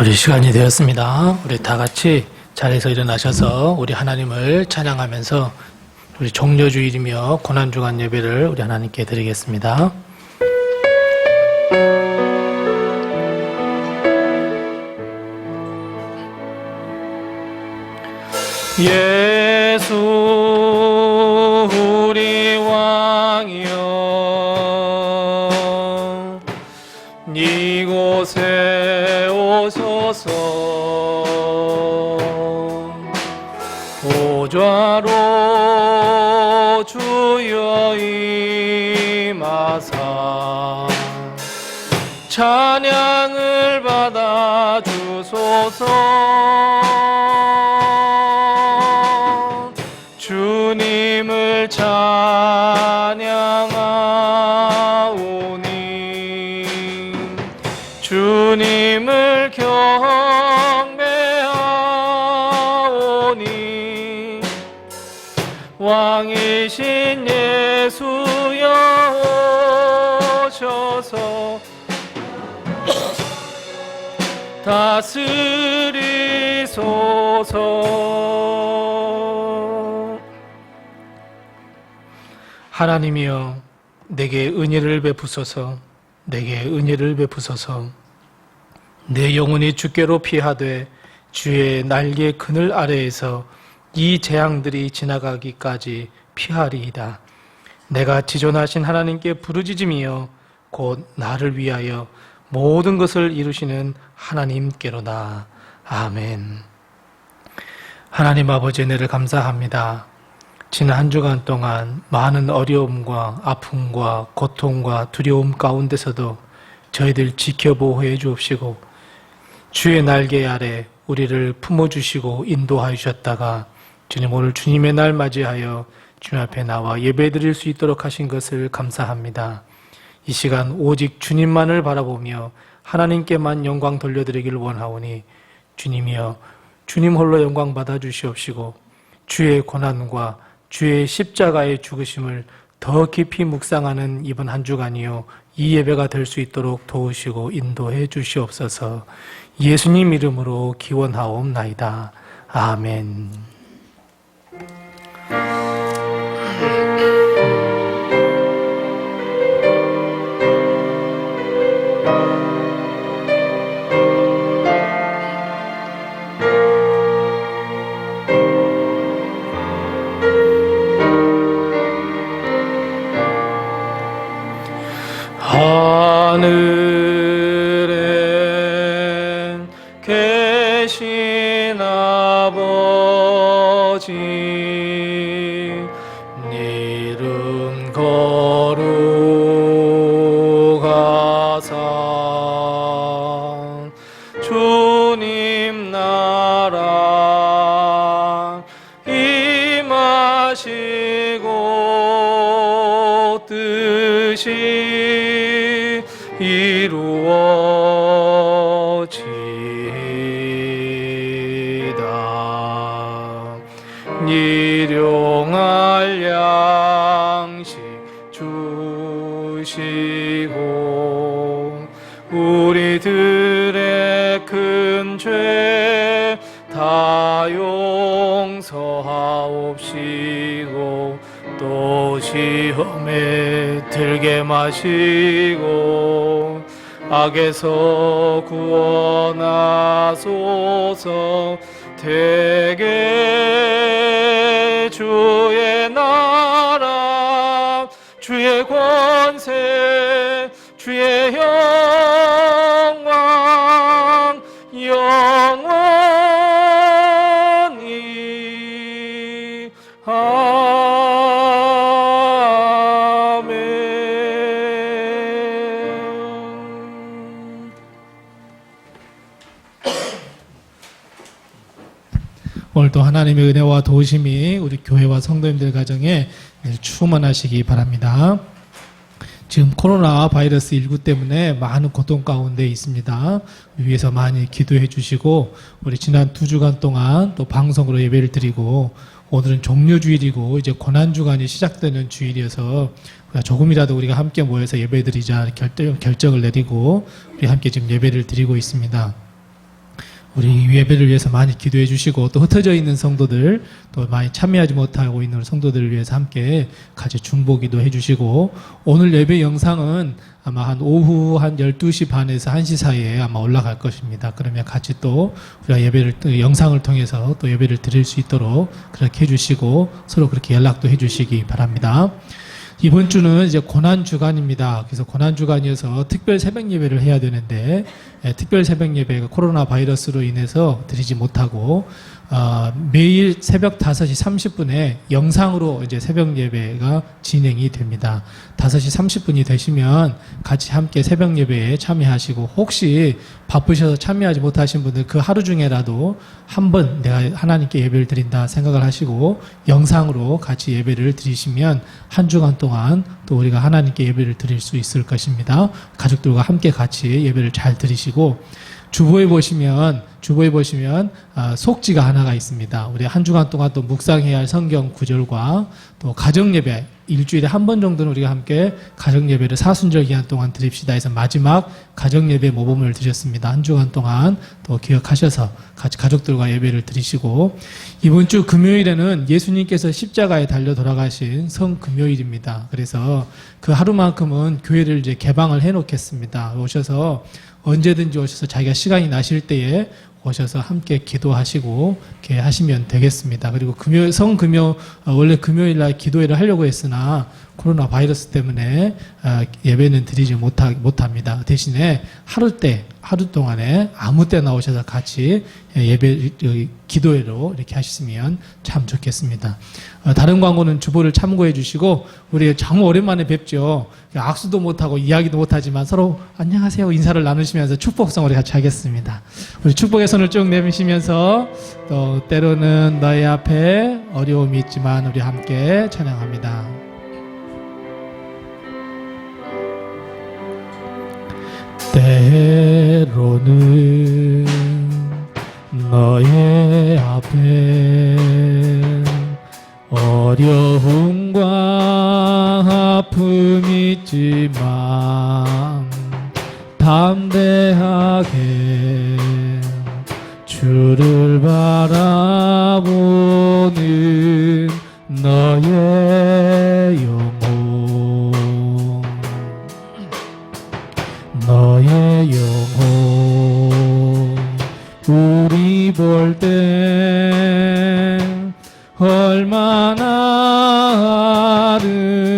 우리 시간이 되었습니다. 우리 다 같이 자리에서 일어나셔서 우리 하나님을 찬양하면서 우리 종려주일이며 고난주간 예배를 우리 하나님께 드리겠습니다. 예수 우리 왕이여 이곳에 오소서 보좌로 주여 임하사 찬양을 받아 주소서. 주님을 찬양하오니 주님을 경배하오니 왕이신 예수여 오셔서 다스리소서. 하나님이여 내게 은혜를 베푸소서. 내게 은혜를 베푸소서. 내 영혼이 주께로 피하되 주의 날개 그늘 아래에서 이 재앙들이 지나가기까지 피하리이다. 내가 지존하신 하나님께 부르짖으며 곧 나를 위하여 모든 것을 이루시는 하나님께로다. 아멘. 하나님 아버지 은혜를 감사합니다. 지난 한 주간 동안 많은 어려움과 아픔과 고통과 두려움 가운데서도 저희들 지켜보호해 주옵시고 주의 날개 아래 우리를 품어주시고 인도하여 주셨다가 주님 오늘 주님의 날 맞이하여 주님 앞에 나와 예배드릴 수 있도록 하신 것을 감사합니다. 이 시간 오직 주님만을 바라보며 하나님께만 영광 돌려드리기를 원하오니 주님이여 주님 홀로 영광 받아 주시옵시고 주의 고난과 주의 십자가의 죽으심을 더 깊이 묵상하는 이번 한 주간이요 이 예배가 될 수 있도록 도우시고 인도해 주시옵소서. 예수님 이름으로 기원하옵나이다. 아멘. 하늘에 계신 아버지 이름 거룩하사 주님 나라 임하시고 뜻이 이루어지다. 일용할 양식 주시고 우리들의 큰 죄 다 용서하옵시고 또 시험에 들게 마시고 악에서 구원하소서. 대개 주의 나라 주의 권세 주의 영광 영원히 오늘도 하나님의 은혜와 도우심이 우리 교회와 성도님들 가정에 충만하시기 바랍니다. 지금 코로나 바이러스 19 때문에 많은 고통 가운데 있습니다. 위해서 많이 기도해 주시고 우리 지난 2주간 동안 또 방송으로 예배를 드리고 오늘은 종료주일이고 이제 고난주간이 시작되는 주일이어서 조금이라도 우리가 함께 모여서 예배 드리자 결정을 내리고 우리 함께 지금 예배를 드리고 있습니다. 우리 예배를 위해서 많이 기도해 주시고 또 흩어져 있는 성도들 또 많이 참여하지 못하고 있는 성도들을 위해서 함께 같이 중보기도 해 주시고 오늘 예배 영상은 아마 한 오후 한 12시 반에서 1시 사이에 아마 올라갈 것입니다. 그러면 같이 또 우리가 예배를 또 영상을 통해서 또 예배를 드릴 수 있도록 그렇게 해 주시고 서로 그렇게 연락도 해 주시기 바랍니다. 이번 주는 이제 고난 주간입니다. 그래서 고난 주간이어서 특별 새벽 예배를 해야 되는데 특별 새벽 예배가 코로나 바이러스로 인해서 드리지 못하고 매일 새벽 5시 30분에 영상으로 이제 새벽 예배가 진행이 됩니다. 5시 30분이 되시면 같이 함께 새벽 예배에 참여하시고 혹시 바쁘셔서 참여하지 못하신 분들 그 하루 중에라도 한번 내가 하나님께 예배를 드린다 생각을 하시고 영상으로 같이 예배를 드리시면 한 주간 동안 또 우리가 하나님께 예배를 드릴 수 있을 것입니다. 가족들과 함께 같이 예배를 잘 드리시고 주보에 보시면 속지가 하나가 있습니다. 우리 한 주간 동안 또 묵상해야 할 성경 구절과 또 가정 예배 일주일에 한 번 정도는 우리가 함께 가정 예배를 사순절 기간 동안 드립시다 해서 마지막 가정 예배 모범을 드렸습니다. 한 주간 동안 또 기억하셔서 같이 가족들과 예배를 드리시고 이번 주 금요일에는 예수님께서 십자가에 달려 돌아가신 성금요일입니다. 그래서 그 하루만큼은 교회를 이제 개방을 해 놓겠습니다. 오셔서 언제든지 오셔서 자기가 시간이 나실 때에 오셔서 함께 기도하시고 이렇게 하시면 되겠습니다. 그리고 원래 금요일 날 기도회를 하려고 했으나 코로나 바이러스 때문에 예배는 드리지 못합니다. 대신에 하루 동안에 아무 때 나오셔서 같이 기도회로 이렇게 하시면 참 좋겠습니다. 다른 광고는 주보를 참고해 주시고 우리 정말 오랜만에 뵙죠. 악수도 못하고 이야기도 못하지만 서로 안녕하세요 인사를 나누시면서 축복성 우리 같이 하겠습니다. 우리 축복의 손을 쭉 내미시면서 또 때로는 너희 앞에 어려움이 있지만 우리 함께 찬양합니다. 때로는 너의 앞에 어려움과 아픔이 있지만 담대하게 주를 바라보는 너의 영혼 우리 볼 때 얼마나 아름다운지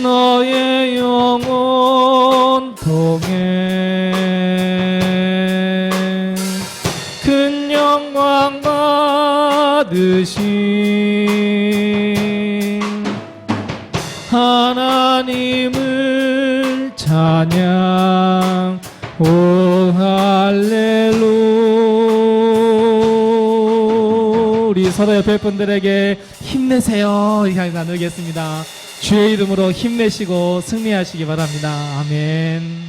너의 영혼 통해 큰 영광 받으신 하나님을 찬양 오 할렐루야. 우리 서로 옆에 분들에게 힘내세요 이렇게 나누겠습니다. 주의 이름으로 힘내시고 승리하시기 바랍니다. 아멘.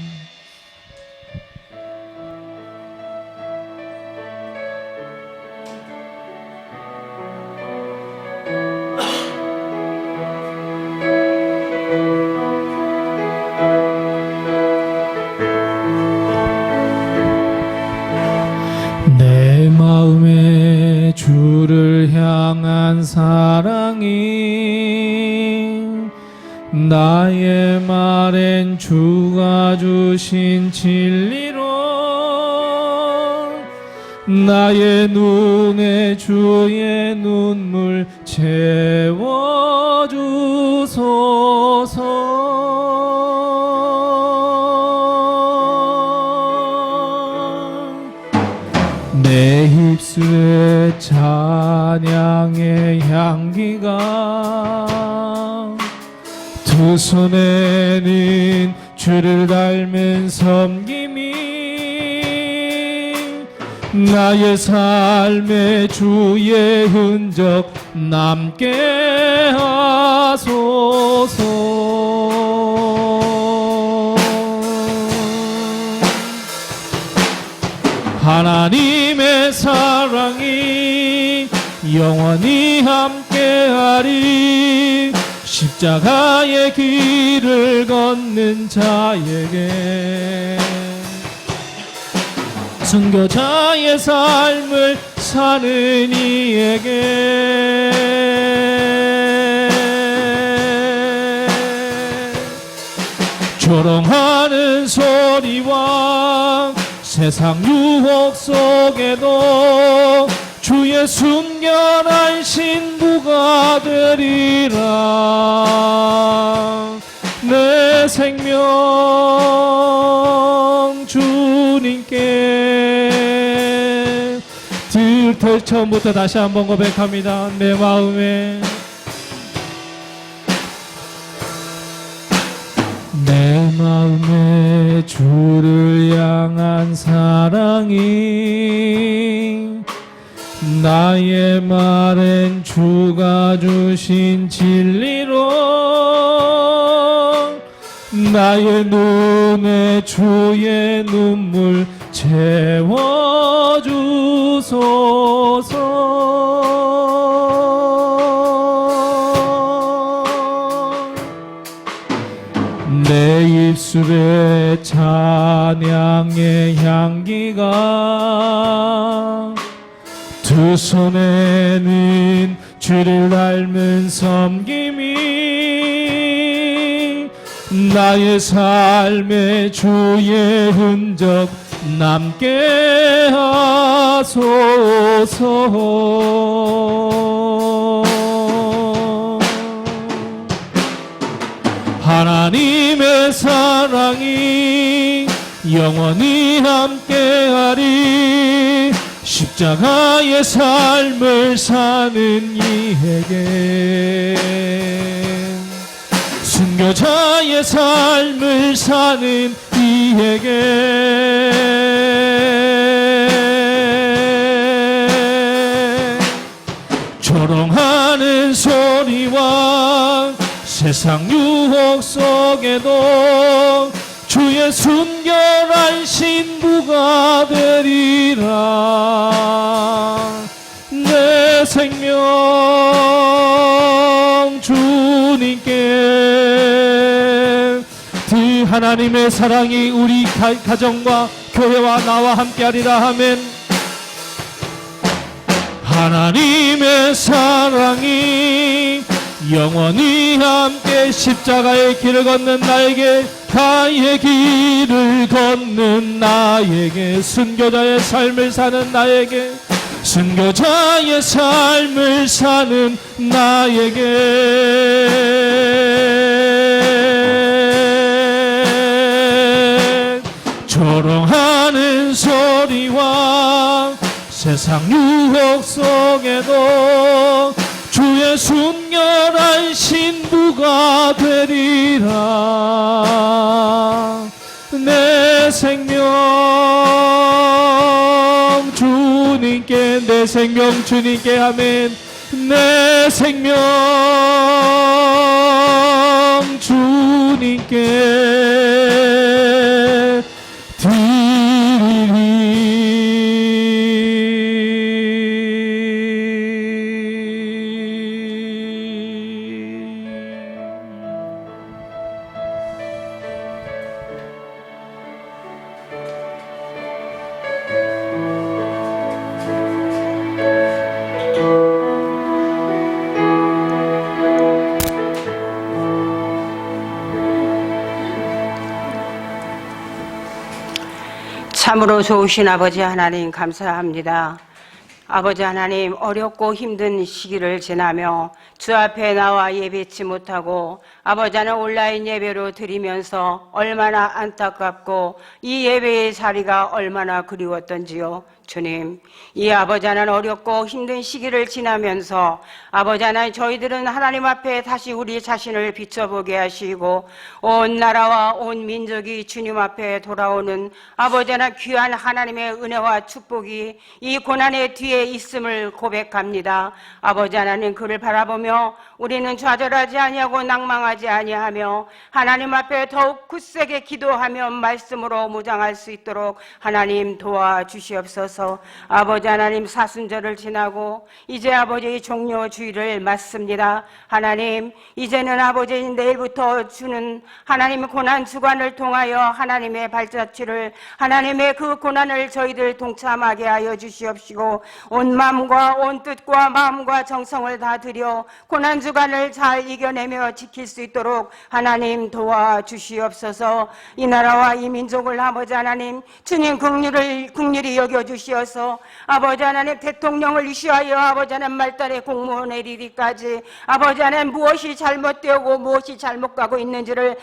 내 마음에 주를 향한 사랑이 나의 말엔 주가 주신 진리로 나의 눈에 주의 눈물 채워주소서. 내 입술에 찬양의 향기가 두 손에는 주를 닮은 섬김이 나의 삶에 주의 흔적 남게 하소서. 하나님의 사랑이 영원히 함께하리. 십자가 십자가의 길을 걷는 자에게 순교자의 삶을 사는 이에게 조롱하는 소리와 세상 유혹 속에도 주의 순결한 신부가 되리라. 내 생명 주님께 처음부터 다시 한번 고백합니다. 내 마음에 주를 향한 사랑이 나의 말엔 주가 주신 진리로 나의 눈에 주의 눈물 채워주소서. 내 입술에 찬양의 향기가 두 손에는 주를 닮은 섬김이 나의 삶에 주의 흔적 남게 하소서. 하나님의 사랑이 영원히 함께하리. 십자가의 삶을 사는 이에게 순교자의 삶을 사는 이에게 조롱하는 소리와 세상 유혹 속에도 주의 순결한 신부가 되리라. 내 생명 주님께 하나님의 사랑이 우리 가정과 교회와 나와 함께하리라 하면 하나님의 사랑이 영원히 함께 십자가의 길을 걷는 나에게 가의 길을 걷는 나에게 순교자의 삶을 사는 나에게 순교자의 삶을 사는 나에게 조롱하는 소리와 세상 유혹 속에도 주의 순결한 신부가 되리라. 내 생명 주님께 내 생명 주님께 아멘. 내 생명 주님께 드리리. 참으로 좋으신 아버지 하나님 감사합니다. 아버지 하나님, 어렵고 힘든 시기를 지나며 주 앞에 나와 예배치 못하고 아버지 하나님 온라인 예배로 드리면서 얼마나 안타깝고 이 예배의 자리가 얼마나 그리웠던지요. 주님, 이 아버지 하나님 어렵고 힘든 시기를 지나면서 아버지 하나님 저희들은 하나님 앞에 다시 우리 자신을 비춰보게 하시고 온 나라와 온 민족이 주님 앞에 돌아오는 아버지 하나님 귀한 하나님의 은혜와 축복이 이 고난의 뒤에 우리에게 있음을 고백합니다. 아버지 하나님, 그를 바라보며 우리는 좌절하지 아니하고 낭망하지 아니하며 하나님 앞에 더욱 굳세게 기도하며 말씀으로 무장할 수 있도록 하나님 도와주시옵소서. 아버지 하나님, 사순절을 지나고 이제 아버지의 종료주의를 맞습니다. 하나님, 이제는 아버지 내일부터 주는 하나님의 고난 주간을 통하여 하나님의 발자취를, 하나님의 그 고난을 저희들 동참하게 하여 주시옵시고 온 마음과 온 뜻과 마음과 정성을 다 들여 고난 주간을 잘 이겨내며 지킬 수 있도록 하나님 도와주시옵소서. 이 나라와 이 민족을 아버지 하나님 주님 긍휼히 여겨주시어서 아버지 하나님 대통령을 위시하여 아버지 하나님 말단의 공무원에 이르기까지 아버지 하나님 무엇이 잘못되고 무엇이 잘못 가고 있는지를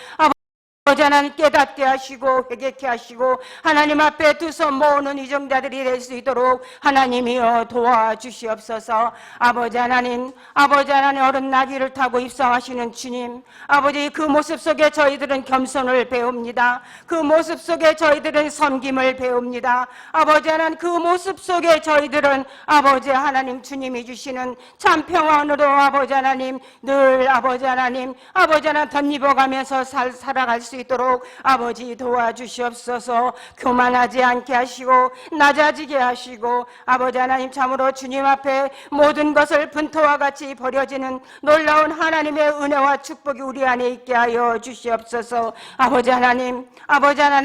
아버지 하나님 깨닫게 하시고 회개케 하시고 하나님 앞에 두 손 모으는 이정자들이 될 수 있도록 하나님이여 도와주시옵소서. 아버지 하나님 어른 나귀를 타고 입성하시는 주님, 아버지 그 모습 속에 저희들은 겸손을 배웁니다. 그 모습 속에 저희들은 섬김을 배웁니다. 아버지 하나님, 그 모습 속에 저희들은 아버지 하나님 주님이 주시는 참 평안으로 아버지 하나님 늘 아버지 하나님 덧입어가면서 살아갈 수 있도록 아버지 도와주시옵소서. 교만하지 않게 하시고 낮아지게 하시고 아버지 하나님 참으로 주님 앞에 모든 것을 분토와 같이 버려지는 놀라운 하나님의 은혜와 축복이 우리 안에 있게 하여 주시옵소서. 아버지 하나님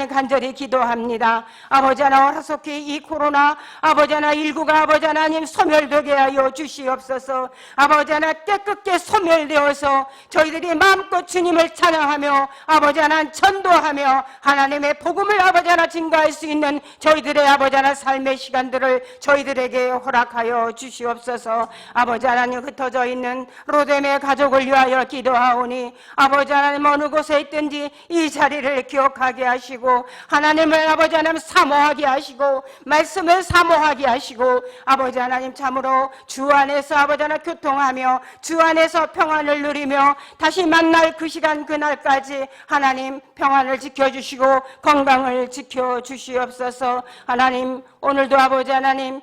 간절히 기도합니다. 아버지 하나님 하속히 이 코로나 아버지 하나님 19가 아버지 하나님 소멸되게 하여 주시옵소서. 아버지 하나님 깨끗게 소멸되어서 저희들이 마음껏 주님을 찬양하며 아버지 하나님 전도하며 하나님의 복음을 아버지 하나 증거할 수 있는 저희들의 아버지 하나 삶의 시간들을 저희들에게 허락하여 주시옵소서. 아버지 하나님 흩어져 있는 로뎀의 가족을 위하여 기도하오니 아버지 하나님 어느 곳에 있든지 이 자리를 기억하게 하시고 하나님을 아버지 하나님 사모하게 하시고 말씀을 사모하게 하시고 아버지 하나님 참으로 주 안에서 아버지 하나 교통하며 주 안에서 평안을 누리며 다시 만날 그 시간 그날까지 하나님 평안을 지켜주시고 건강을 지켜주시옵소서. 하나님 오늘도 아버지 하나님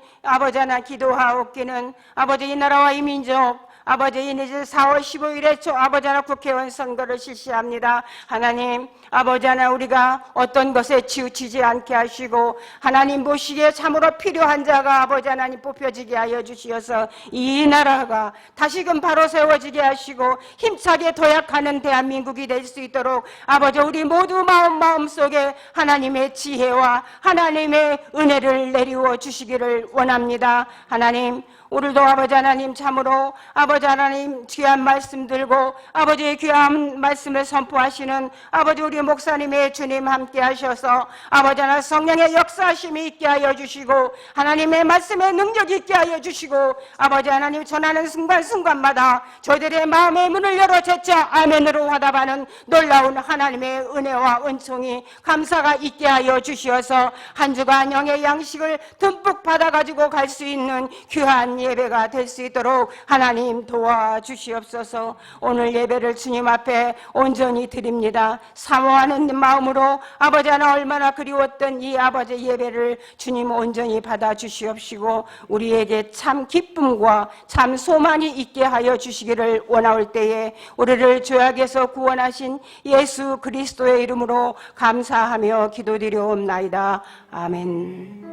기도하옵기는 아버지 이 나라와 이 민족 아버지 이제 4월 15일에 아버지 하나 국회의원 선거를 실시합니다. 하나님 아버지 하나 우리가 어떤 것에 치우치지 않게 하시고 하나님 보시기에 참으로 필요한 자가 아버지 하나님 뽑혀지게 하여 주시어서 이 나라가 다시금 바로 세워지게 하시고 힘차게 도약하는 대한민국이 될 수 있도록 아버지 우리 모두 마음속에 하나님의 지혜와 하나님의 은혜를 내리워 주시기를 원합니다. 하나님 오늘도 아버지 하나님 참으로 아버지 하나님 귀한 말씀 들고 아버지의 귀한 말씀을 선포하시는 아버지 우리 목사님의 주님 함께 하셔서 아버지 하나님 성령의 역사하심이 있게 하여 주시고 하나님의 말씀의 능력이 있게 하여 주시고 아버지 하나님 전하는 순간순간마다 저희들의 마음의 문을 열어 제자 아멘으로 화답하는 놀라운 하나님의 은혜와 은총이 감사가 있게 하여 주시어서 한 주간 영의 양식을 듬뿍 받아가지고 갈 수 있는 귀한 예배가 될 수 있도록 하나님 도와주시옵소서. 오늘 예배를 주님 앞에 온전히 드립니다. 사모하는 마음으로 아버지 하나 얼마나 그리웠던 이 아버지 예배를 주님 온전히 받아주시옵시고 우리에게 참 기쁨과 참 소망이 있게 하여 주시기를 원하올 때에 우리를 죄악에서 구원하신 예수 그리스도의 이름으로 감사하며 기도드리옵나이다. 아멘.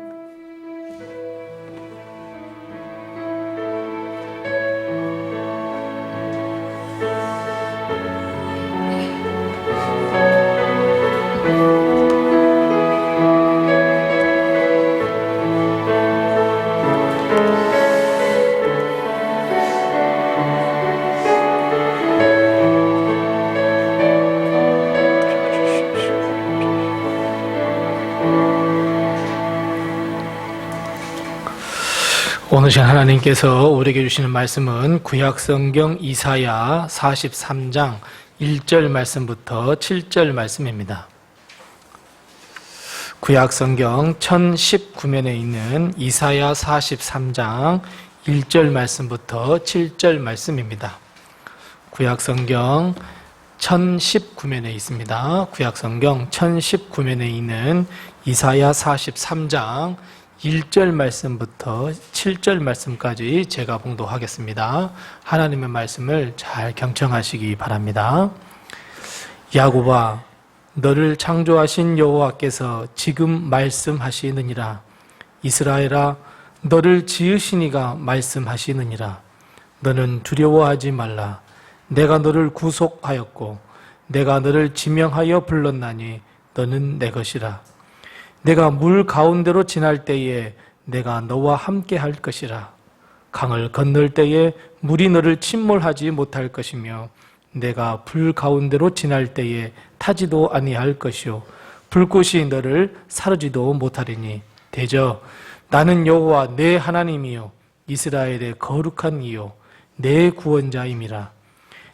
오늘 시간 하나님께서 우리에게 주시는 말씀은 구약성경 이사야 43장 1절 말씀부터 7절 말씀입니다. 구약성경 1019면에 있는 이사야 43장 1절 말씀부터 7절 말씀입니다. 구약성경 1019면에 있습니다. 구약성경 1019면에 있는 이사야 43장 1절 말씀부터 7절 말씀까지 제가 봉독하겠습니다. 하나님의 말씀을 잘 경청하시기 바랍니다. 야곱아, 너를 창조하신 여호와께서 지금 말씀하시느니라. 이스라엘아, 너를 지으신 이가 말씀하시느니라. 너는 두려워하지 말라. 내가 너를 구속하였고 내가 너를 지명하여 불렀나니 너는 내 것이라. 내가 물 가운데로 지날 때에 내가 너와 함께 할 것이라. 강을 건널 때에 물이 너를 침몰하지 못할 것이며 내가 불 가운데로 지날 때에 타지도 아니할 것이요 불꽃이 너를 사르지도 못하리니 대저 나는 여호와 내 하나님이요 이스라엘의 거룩한 이요 내 구원자임이라.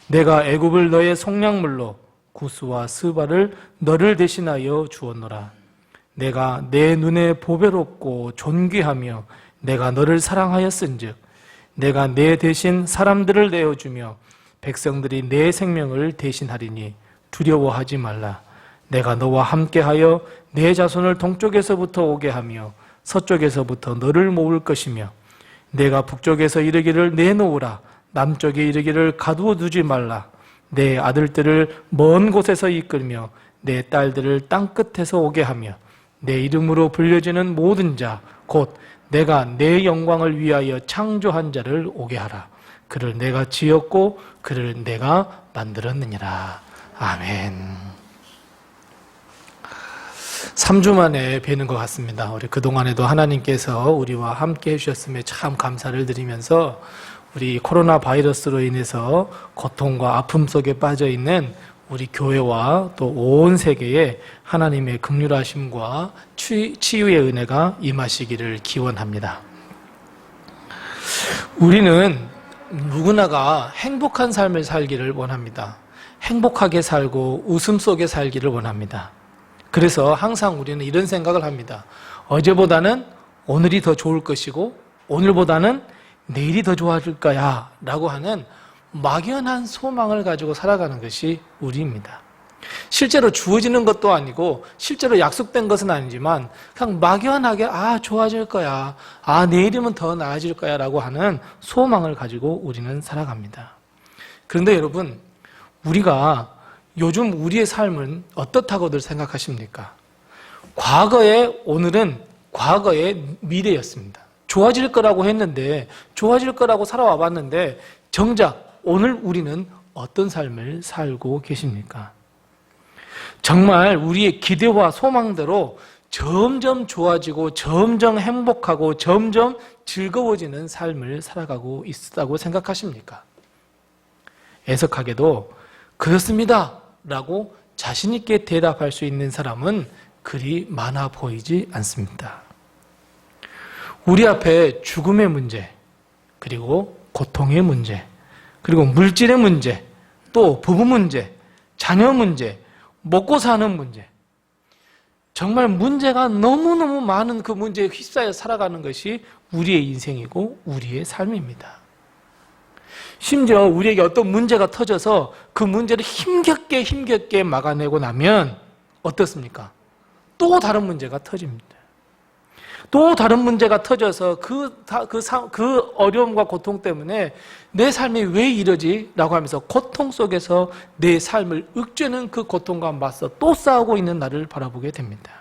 내가 애굽을 너의 속량물로 구스와 스바를 너를 대신하여 주었노라. 내가 내 눈에 보배롭고 존귀하며 내가 너를 사랑하였은즉 내가 내 대신 사람들을 내어주며 백성들이 내 생명을 대신하리니 두려워하지 말라. 내가 너와 함께하여 내 자손을 동쪽에서부터 오게 하며 서쪽에서부터 너를 모을 것이며 내가 북쪽에서 이르기를 내놓으라. 남쪽에 이르기를 가두어 두지 말라. 내 아들들을 먼 곳에서 이끌며 내 딸들을 땅끝에서 오게 하며 내 이름으로 불려지는 모든 자 곧 내가 내 영광을 위하여 창조한 자를 오게 하라. 그를 내가 지었고 그를 내가 만들었느니라. 아멘. 3주 만에 뵈는 것 같습니다. 우리 그동안에도 하나님께서 우리와 함께 해주셨음에 참 감사를 드리면서 우리 코로나 바이러스로 인해서 고통과 아픔 속에 빠져 있는 우리 교회와 또 온 세계에 하나님의 긍휼하심과 치유의 은혜가 임하시기를 기원합니다. 우리는 누구나가 행복한 삶을 살기를 원합니다. 행복하게 살고 웃음 속에 살기를 원합니다. 그래서 항상 우리는 이런 생각을 합니다. 어제보다는 오늘이 더 좋을 것이고 오늘보다는 내일이 더 좋아질 거야 라고 하는 막연한 소망을 가지고 살아가는 것이 우리입니다. 실제로 주어지는 것도 아니고 실제로 약속된 것은 아니지만 그냥 막연하게 좋아질 거야, 내일이면 더 나아질 거야 라고 하는 소망을 가지고 우리는 살아갑니다. 그런데 여러분, 우리가 요즘 우리의 삶은 어떻다고들 생각하십니까? 과거의 오늘은 과거의 미래였습니다. 좋아질 거라고 했는데, 좋아질 거라고 살아와 봤는데 정작 오늘 우리는 어떤 삶을 살고 계십니까? 정말 우리의 기대와 소망대로 점점 좋아지고 점점 행복하고 점점 즐거워지는 삶을 살아가고 있다고 생각하십니까? 애석하게도 그렇습니다 라고 자신 있게 대답할 수 있는 사람은 그리 많아 보이지 않습니다. 우리 앞에 죽음의 문제, 그리고 고통의 문제, 그리고 물질의 문제, 또 부부 문제, 자녀 문제, 먹고 사는 문제, 정말 문제가 너무너무 많은 그 문제에 휩싸여 살아가는 것이 우리의 인생이고 우리의 삶입니다. 심지어 우리에게 어떤 문제가 터져서 그 문제를 힘겹게 막아내고 나면 어떻습니까? 또 다른 문제가 터집니다. 또 다른 문제가 터져서 그 어려움과 고통 때문에 내 삶이 왜 이러지? 라고 하면서 고통 속에서 내 삶을 억제는 그 고통과 맞서 또 싸우고 있는 나를 바라보게 됩니다.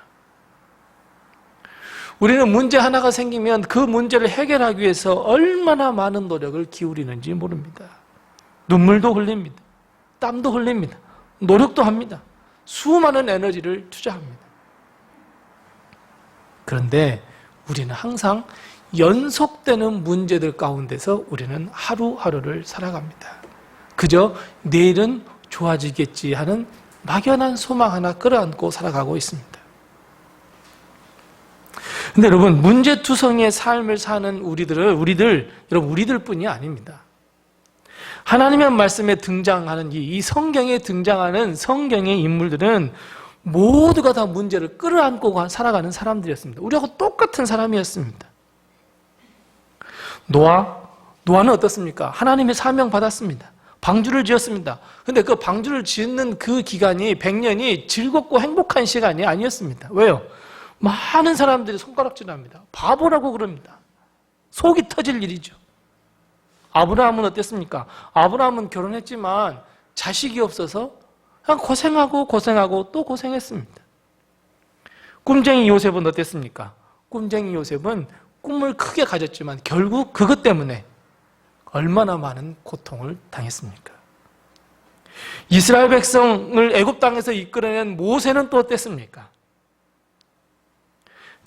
우리는 문제 하나가 생기면 그 문제를 해결하기 위해서 얼마나 많은 노력을 기울이는지 모릅니다. 눈물도 흘립니다. 땀도 흘립니다. 노력도 합니다. 수많은 에너지를 투자합니다. 그런데 우리는 항상 연속되는 문제들 가운데서 우리는 하루하루를 살아갑니다. 그저 내일은 좋아지겠지 하는 막연한 소망 하나 끌어안고 살아가고 있습니다. 근데 여러분, 문제투성이의 삶을 사는 우리들뿐이 아닙니다. 하나님의 말씀에 등장하는 이 성경에 등장하는 성경의 인물들은 모두가 다 문제를 끌어안고 살아가는 사람들이었습니다. 우리하고 똑같은 사람이었습니다. 노아는 어떻습니까? 하나님의 사명 받았습니다. 방주를 지었습니다. 근데 그 방주를 짓는 그 기간이 100년이 즐겁고 행복한 시간이 아니었습니다. 왜요? 많은 사람들이 손가락질합니다. 바보라고 그럽니다. 속이 터질 일이죠. 아브라함은 어땠습니까? 아브라함은 결혼했지만 자식이 없어서 그냥 고생하고 또 고생했습니다. 꿈쟁이 요셉은 어땠습니까? 꿈쟁이 요셉은 꿈을 크게 가졌지만 결국 그것 때문에 얼마나 많은 고통을 당했습니까? 이스라엘 백성을 애굽 땅에서 이끌어낸 모세는 또 어땠습니까?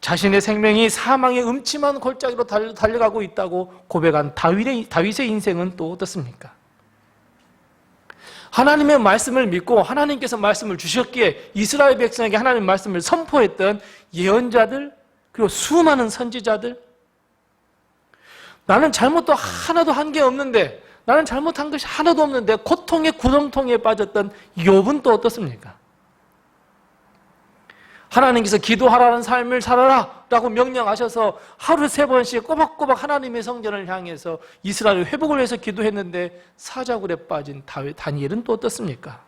자신의 생명이 사망의 음침한 골짜기로 달려가고 있다고 고백한 다윗의 인생은 또 어떻습니까? 하나님의 말씀을 믿고 하나님께서 말씀을 주셨기에 이스라엘 백성에게 하나님의 말씀을 선포했던 예언자들, 그리고 수많은 선지자들, 나는 잘못도 하나도 한 게 없는데, 나는 잘못한 것이 하나도 없는데 고통의 구렁텅이에 빠졌던 욥은 또 어떻습니까? 하나님께서 기도하라는 삶을 살아라 라고 명령하셔서 하루 3번씩 꼬박꼬박 하나님의 성전을 향해서 이스라엘 회복을 위해서 기도했는데 사자굴에 빠진 다니엘은 또 어떻습니까?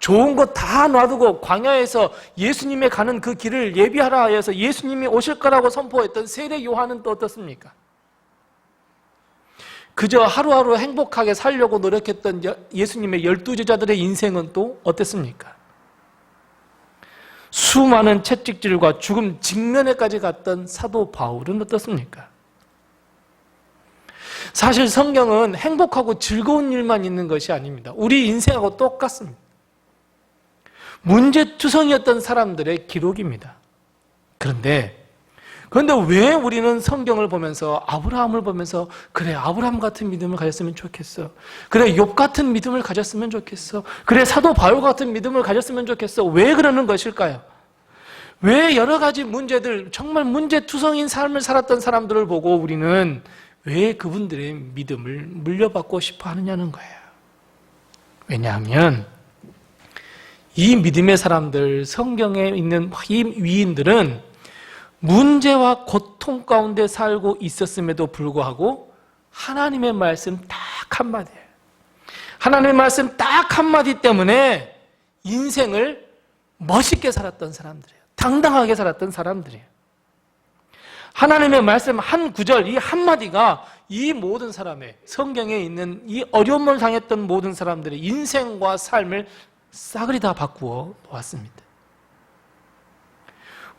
좋은 것 다 놔두고 광야에서 예수님의 가는 그 길을 예비하라 하여서 예수님이 오실 거라고 선포했던 세례 요한은 또 어떻습니까? 그저 하루하루 행복하게 살려고 노력했던 예수님의 12제자들의 인생은 또 어땠습니까? 수많은 채찍질과 죽음 직면에까지 갔던 사도 바울은 어떻습니까? 사실 성경은 행복하고 즐거운 일만 있는 것이 아닙니다. 우리 인생하고 똑같습니다. 문제투성이었던 사람들의 기록입니다. 그런데 왜 우리는 성경을 보면서 아브라함을 보면서 그래 아브라함 같은 믿음을 가졌으면 좋겠어, 그래 욥 같은 믿음을 가졌으면 좋겠어, 그래 사도 바울 같은 믿음을 가졌으면 좋겠어, 왜 그러는 것일까요? 왜 여러 가지 문제들, 정말 문제투성인 삶을 살았던 사람들을 보고 우리는 왜 그분들의 믿음을 물려받고 싶어 하느냐는 거예요. 왜냐하면 이 믿음의 사람들, 성경에 있는 이 위인들은 문제와 고통 가운데 살고 있었음에도 불구하고 하나님의 말씀 딱 한마디예요. 하나님의 말씀 딱 한마디 때문에 인생을 멋있게 살았던 사람들이에요. 당당하게 살았던 사람들이에요. 하나님의 말씀 한 구절, 이 한마디가 이 모든 사람의, 성경에 있는 이 어려움을 당했던 모든 사람들의 인생과 삶을 싸그리 다 바꾸어 놓았습니다.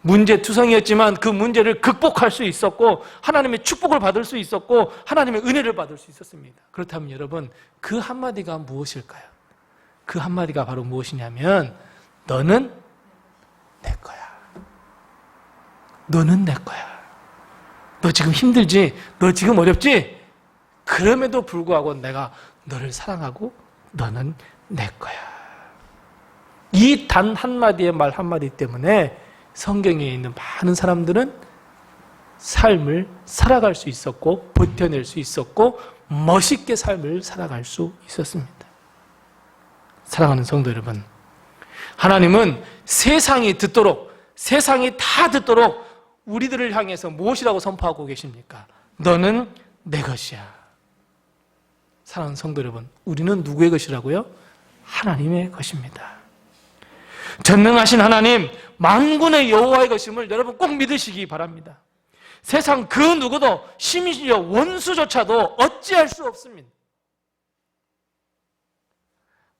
문제투성이었지만 그 문제를 극복할 수 있었고 하나님의 축복을 받을 수 있었고 하나님의 은혜를 받을 수 있었습니다. 그렇다면 여러분, 그 한마디가 무엇일까요? 그 한마디가 바로 무엇이냐면 너는 내 거야. 너는 내 거야. 너 지금 힘들지? 너 지금 어렵지? 그럼에도 불구하고 내가 너를 사랑하고 너는 내 거야. 이 단 한마디의 말 한마디 때문에 성경에 있는 많은 사람들은 삶을 살아갈 수 있었고 버텨낼 수 있었고 멋있게 삶을 살아갈 수 있었습니다. 사랑하는 성도 여러분, 하나님은 세상이 다 듣도록 우리들을 향해서 무엇이라고 선포하고 계십니까? 너는 내 것이야. 사랑하는 성도 여러분, 우리는 누구의 것이라고요? 하나님의 것입니다. 전능하신 하나님, 만군의 여호와의 것임을 여러분 꼭 믿으시기 바랍니다. 세상 그 누구도, 심지어 원수조차도 어찌할 수 없습니다.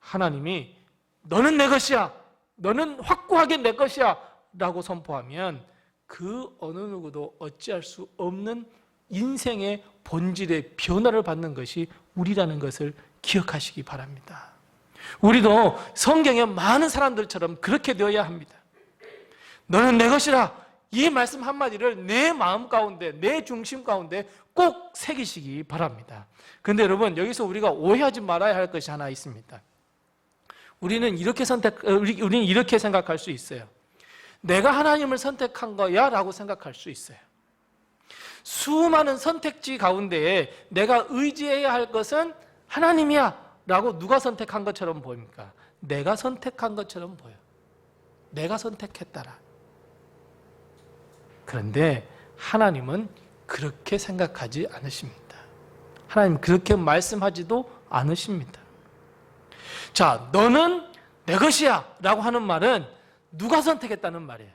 하나님이 너는 내 것이야, 너는 확고하게 내 것이야 라고 선포하면 그 어느 누구도 어찌할 수 없는 인생의 본질의 변화를 받는 것이 우리라는 것을 기억하시기 바랍니다. 우리도 성경의 많은 사람들처럼 그렇게 되어야 합니다. 너는 내 것이라, 이 말씀 한마디를 내 마음 가운데, 내 중심 가운데 꼭 새기시기 바랍니다. 그런데 여러분, 여기서 우리가 오해하지 말아야 할 것이 하나 있습니다. 우리는 이렇게 생각할 수 있어요. 내가 하나님을 선택한 거야 라고 생각할 수 있어요. 수많은 선택지 가운데에 내가 의지해야 할 것은 하나님이야 라고 누가 선택한 것처럼 보입니까? 내가 선택한 것처럼 보여요. 내가 선택했다라. 그런데 하나님은 그렇게 생각하지 않으십니다. 하나님 그렇게 말씀하지도 않으십니다. 자, 너는 내 것이야 라고 하는 말은 누가 선택했다는 말이에요?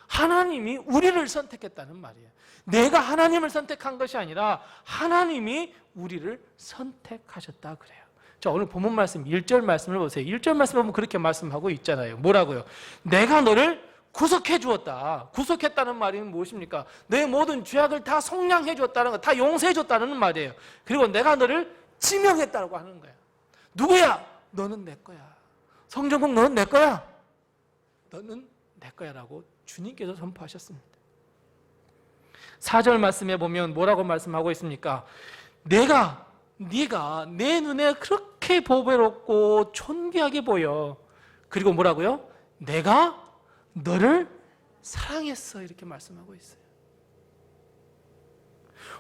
하나님이 우리를 선택했다는 말이에요. 내가 하나님을 선택한 것이 아니라 하나님이 우리를 선택하셨다 그래요. 자, 오늘 본문 말씀 1절 말씀을 보세요. 1절 말씀 보면 그렇게 말씀하고 있잖아요. 뭐라고요? 내가 너를 구속해 주었다. 구속했다는 말이 무엇입니까? 내 모든 죄악을 다 속량해 주었다는 거, 다 용서해 줬다는 말이에요. 그리고 내가 너를 지명했다고 하는 거야. 누구야? 너는 내 거야. 성전국 너는 내 거야. 너는 내 거야라고 주님께서 선포하셨습니다. 4절 말씀에 보면 뭐라고 말씀하고 있습니까? 네가 내 눈에 그렇게 보배롭고 존귀하게 보여. 그리고 뭐라고요? 내가 너를 사랑했어. 이렇게 말씀하고 있어요.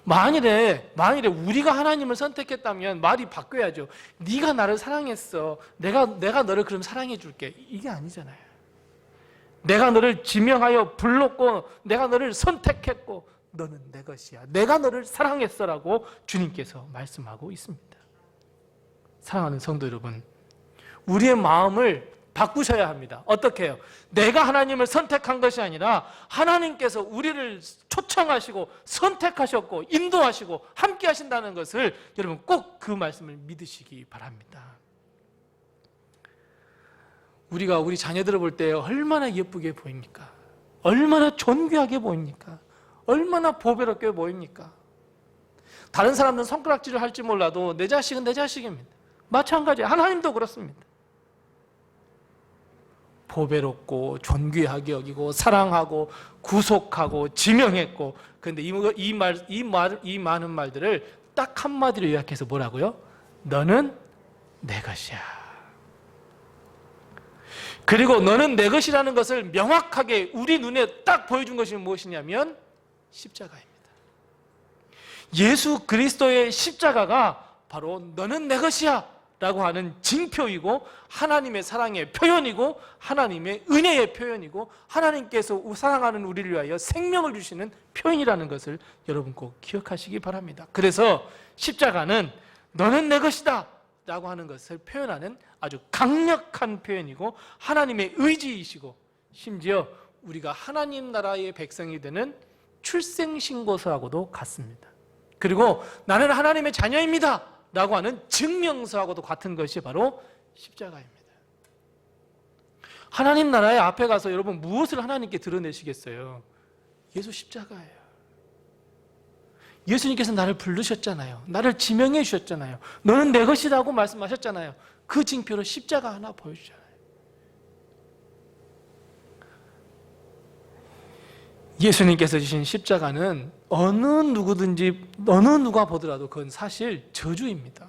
만일에 우리가 하나님을 선택했다면 말이 바뀌어야죠. 네가 나를 사랑했어. 내가 너를 그럼 사랑해 줄게. 이게 아니잖아요. 내가 너를 지명하여 불렀고 내가 너를 선택했고 너는 내 것이야. 내가 너를 사랑했어라고 주님께서 말씀하고 있습니다. 사랑하는 성도 여러분, 우리의 마음을 바꾸셔야 합니다. 어떻게 해요? 내가 하나님을 선택한 것이 아니라 하나님께서 우리를 초청하시고 선택하셨고 인도하시고 함께 하신다는 것을 여러분 꼭 그 말씀을 믿으시기 바랍니다. 우리가 우리 자녀들을 볼 때 얼마나 예쁘게 보입니까? 얼마나 존귀하게 보입니까? 얼마나 보배롭게 보입니까? 다른 사람들은 손가락질을 할지 몰라도 내 자식은 내 자식입니다. 마찬가지예요. 하나님도 그렇습니다. 보배롭고 존귀하게 여기고 사랑하고 구속하고 지명했고, 그런데 이 많은 말들을 딱 한마디로 요약해서 뭐라고요? 너는 내 것이야. 그리고 너는 내 것이라는 것을 명확하게 우리 눈에 딱 보여준 것이 무엇이냐면 십자가입니다. 예수 그리스도의 십자가가 바로 너는 내 것이야 라고 하는 징표이고 하나님의 사랑의 표현이고 하나님의 은혜의 표현이고 하나님께서 사랑하는 우리를 위하여 생명을 주시는 표현이라는 것을 여러분 꼭 기억하시기 바랍니다. 그래서 십자가는 너는 내 것이다 라고 하는 것을 표현하는 아주 강력한 표현이고 하나님의 의지이시고 심지어 우리가 하나님 나라의 백성이 되는 출생신고서하고도 같습니다. 그리고 나는 하나님의 자녀입니다 라고 하는 증명서하고도 같은 것이 바로 십자가입니다. 하나님 나라의 앞에 가서 여러분 무엇을 하나님께 드러내시겠어요? 예수 십자가예요. 예수님께서 나를 부르셨잖아요. 나를 지명해 주셨잖아요. 너는 내 것이라고 말씀하셨잖아요. 그 징표로 십자가 하나 보여주잖아요. 예수님께서 주신 십자가는 어느 누가 보더라도 그건 사실 저주입니다.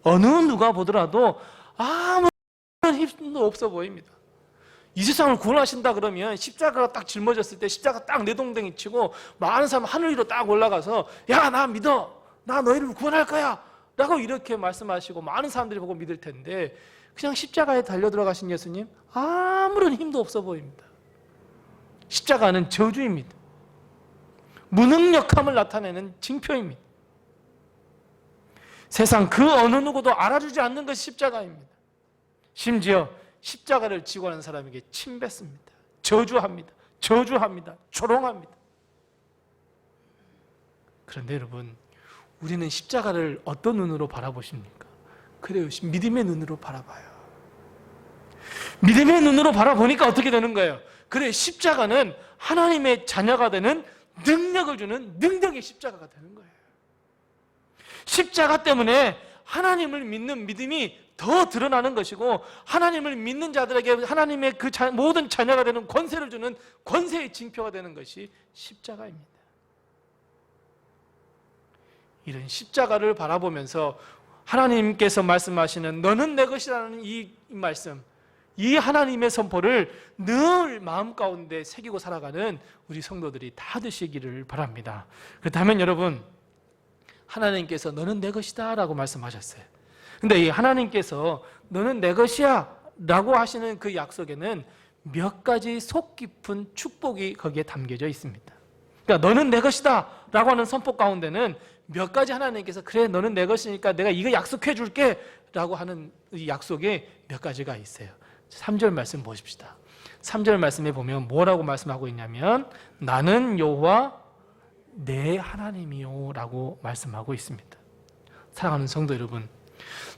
어느 누가 보더라도 아무런 힘도 없어 보입니다. 이 세상을 구원하신다 그러면 십자가가 딱 짊어졌을 때 십자가 딱 내동댕이 치고 많은 사람 하늘 위로 딱 올라가서 야, 나 믿어. 나 너희를 구원할 거야 라고 이렇게 말씀하시고 많은 사람들이 보고 믿을 텐데 그냥 십자가에 달려 들어가신 예수님 아무런 힘도 없어 보입니다. 십자가는 저주입니다. 무능력함을 나타내는 징표입니다. 세상 그 어느 누구도 알아주지 않는 것이 십자가입니다. 심지어 십자가를 지고 하는 사람에게 침뱉습니다. 저주합니다. 조롱합니다. 그런데 여러분, 우리는 십자가를 어떤 눈으로 바라보십니까? 그래요, 믿음의 눈으로 바라봐요. 믿음의 눈으로 바라보니까 어떻게 되는 거예요? 그래, 십자가는 하나님의 자녀가 되는 능력을 주는 능력의 십자가가 되는 거예요. 십자가 때문에 하나님을 믿는 믿음이 더 드러나는 것이고 하나님을 믿는 자들에게 하나님의 그 모든 자녀가 되는 권세를 주는 권세의 징표가 되는 것이 십자가입니다. 이런 십자가를 바라보면서 하나님께서 말씀하시는 너는 내 것이라는 이 말씀, 이 하나님의 선포를 늘 마음 가운데 새기고 살아가는 우리 성도들이 다 되시기를 바랍니다. 그렇다면 여러분, 하나님께서 너는 내 것이다 라고 말씀하셨어요. 근데 이 하나님께서 너는 내 것이야 라고 하시는 그 약속에는 몇 가지 속 깊은 축복이 거기에 담겨져 있습니다. 그러니까 너는 내 것이다 라고 하는 선포 가운데는 몇 가지 하나님께서 그래 너는 내 것이니까 내가 이거 약속해 줄게 라고 하는 이 약속에 몇 가지가 있어요. 3절 말씀 보십시다. 3절 말씀에 보면 뭐라고 말씀하고 있냐면 나는 여호와 내 하나님이요 라고 말씀하고 있습니다. 사랑하는 성도 여러분,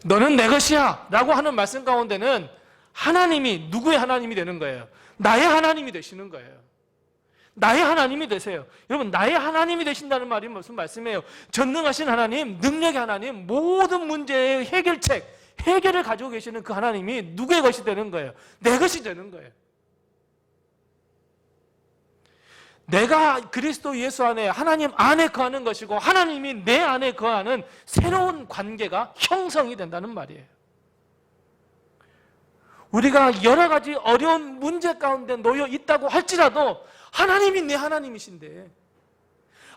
너는 내 것이야 라고 하는 말씀 가운데는 하나님이 누구의 하나님이 되는 거예요? 나의 하나님이 되시는 거예요. 나의 하나님이 되세요. 여러분, 나의 하나님이 되신다는 말이 무슨 말씀이에요? 전능하신 하나님, 능력의 하나님, 모든 문제의 해결책, 해결을 가지고 계시는 그 하나님이 누구의 것이 되는 거예요? 내 것이 되는 거예요. 내가 그리스도 예수 안에 하나님 안에 거하는 것이고 하나님이 내 안에 거하는 새로운 관계가 형성이 된다는 말이에요. 우리가 여러 가지 어려운 문제 가운데 놓여 있다고 할지라도 하나님이 내 하나님이신데,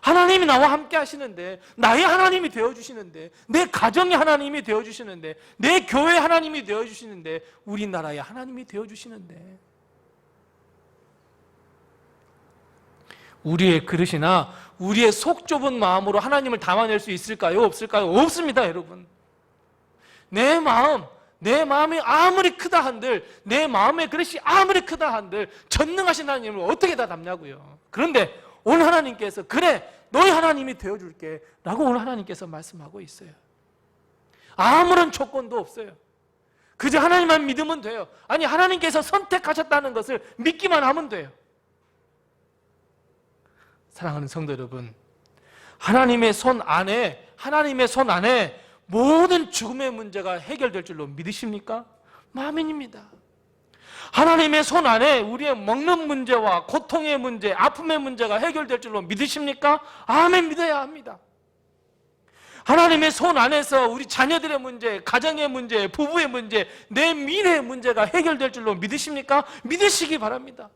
하나님이 나와 함께 하시는데, 나의 하나님이 되어주시는데, 내 가정의 하나님이 되어주시는데, 내 교회 하나님이 되어주시는데, 우리나라의 하나님이 되어주시는데, 우리의 그릇이나 우리의 속 좁은 마음으로 하나님을 담아낼 수 있을까요? 없을까요? 없습니다, 여러분. 내 마음이 아무리 크다 한들, 내 마음의 그릇이 아무리 크다 한들 전능하신 하나님을 어떻게 다 담냐고요. 그런데 오늘 하나님께서 그래, 너희 하나님이 되어줄게 라고 오늘 하나님께서 말씀하고 있어요. 아무런 조건도 없어요. 그저 하나님만 믿으면 돼요. 아니, 하나님께서 선택하셨다는 것을 믿기만 하면 돼요. 사랑하는 성도 여러분, 하나님의 손 안에 모든 죽음의 문제가 해결될 줄로 믿으십니까? 아멘입니다. 하나님의 손 안에 우리의 먹는 문제와 고통의 문제, 아픔의 문제가 해결될 줄로 믿으십니까? 아멘, 믿어야 합니다. 하나님의 손 안에서 우리 자녀들의 문제, 가정의 문제, 부부의 문제, 내 미래의 문제가 해결될 줄로 믿으십니까? 믿으시기 바랍니다.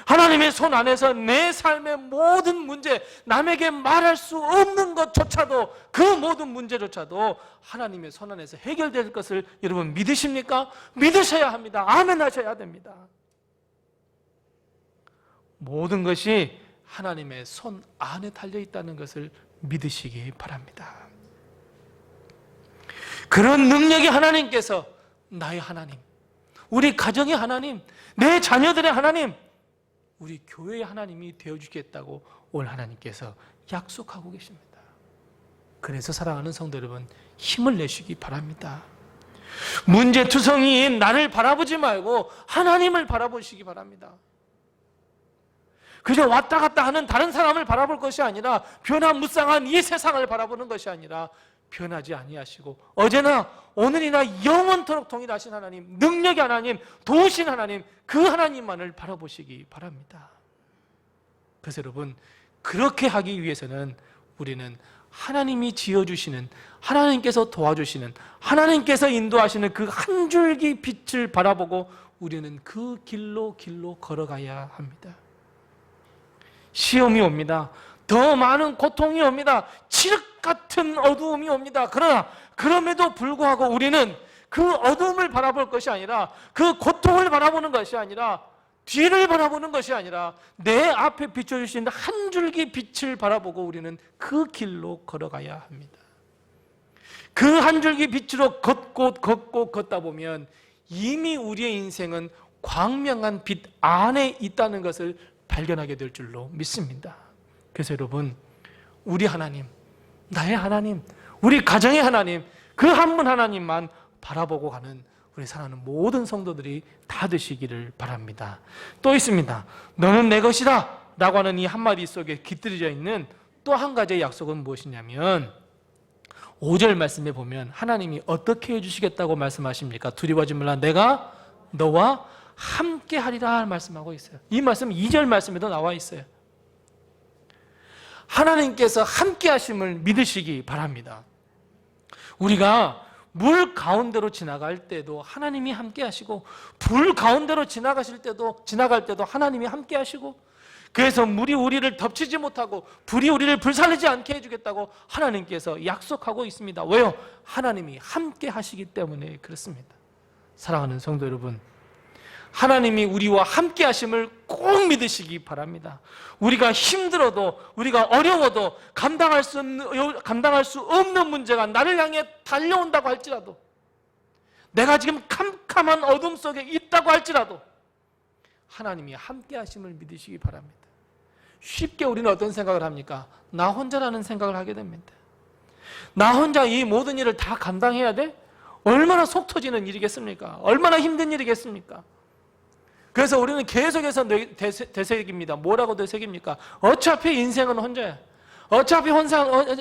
하나님의 손 안에서 내 삶의 모든 문제, 남에게 말할 수 없는 것조차도, 그 모든 문제조차도 하나님의 손 안에서 해결될 것을 여러분 믿으십니까? 믿으셔야 합니다. 아멘 하셔야 됩니다. 모든 것이 하나님의 손 안에 달려있다는 것을 믿으시기 바랍니다. 그런 능력이 하나님께서 나의 하나님, 우리 가정의 하나님, 내 자녀들의 하나님, 우리 교회의 하나님이 되어주겠다고 오늘 하나님께서 약속하고 계십니다. 그래서 사랑하는 성도 여러분, 힘을 내시기 바랍니다. 문제투성이인 나를 바라보지 말고 하나님을 바라보시기 바랍니다. 그저 왔다 갔다 하는 다른 사람을 바라볼 것이 아니라, 변화무쌍한 이 세상을 바라보는 것이 아니라, 변하지 아니하시고 어제나 오늘이나 영원토록 동일하신 하나님, 능력의 하나님, 도우신 하나님, 그 하나님만을 바라보시기 바랍니다. 그래서 여러분, 그렇게 하기 위해서는 우리는 하나님이 지어주시는, 하나님께서 도와주시는, 하나님께서 인도하시는 그 한 줄기 빛을 바라보고 우리는 그 길로 걸어가야 합니다. 시험이 옵니다. 더 많은 고통이 옵니다. 칠흑 같은 어두움이 옵니다. 그러나 그럼에도 불구하고 우리는 그 어두움을 바라볼 것이 아니라, 그 고통을 바라보는 것이 아니라, 뒤를 바라보는 것이 아니라 내 앞에 비춰주신 한 줄기 빛을 바라보고 우리는 그 길로 걸어가야 합니다. 그 한 줄기 빛으로 걷다 보면 이미 우리의 인생은 광명한 빛 안에 있다는 것을 발견하게 될 줄로 믿습니다. 그래서 여러분, 우리 하나님, 나의 하나님, 우리 가정의 하나님, 그 한 분 하나님만 바라보고 가는 우리 사랑하는 모든 성도들이 다 되시기를 바랍니다. 또 있습니다. 너는 내 것이다 라고 하는 이 한마디 속에 깃들여져 있는 또 한 가지의 약속은 무엇이냐면, 5절 말씀에 보면 하나님이 어떻게 해주시겠다고 말씀하십니까? 두려워하지 말라, 내가 너와 함께 하리라 말씀하고 있어요. 이 말씀 2절 말씀에도 나와 있어요. 하나님께서 함께 하심을 믿으시기 바랍니다. 우리가 물 가운데로 지나갈 때도 하나님이 함께 하시고, 불 가운데로 지나갈 때도 하나님이 함께 하시고, 그래서 물이 우리를 덮치지 못하고 불이 우리를 불살리지 않게 해주겠다고 하나님께서 약속하고 있습니다. 왜요? 하나님이 함께 하시기 때문에 그렇습니다. 사랑하는 성도 여러분, 하나님이 우리와 함께 하심을 꼭 믿으시기 바랍니다. 우리가 힘들어도, 우리가 어려워도, 감당할 수 없는 문제가 나를 향해 달려온다고 할지라도, 내가 지금 캄캄한 어둠 속에 있다고 할지라도 하나님이 함께 하심을 믿으시기 바랍니다. 쉽게 우리는 어떤 생각을 합니까? 나 혼자라는 생각을 하게 됩니다. 나 혼자 이 모든 일을 다 감당해야 돼? 얼마나 속 터지는 일이겠습니까? 얼마나 힘든 일이겠습니까? 그래서 우리는 계속해서 되새깁니다. 뭐라고 되새깁니까? 어차피 인생은 혼자야. 어차피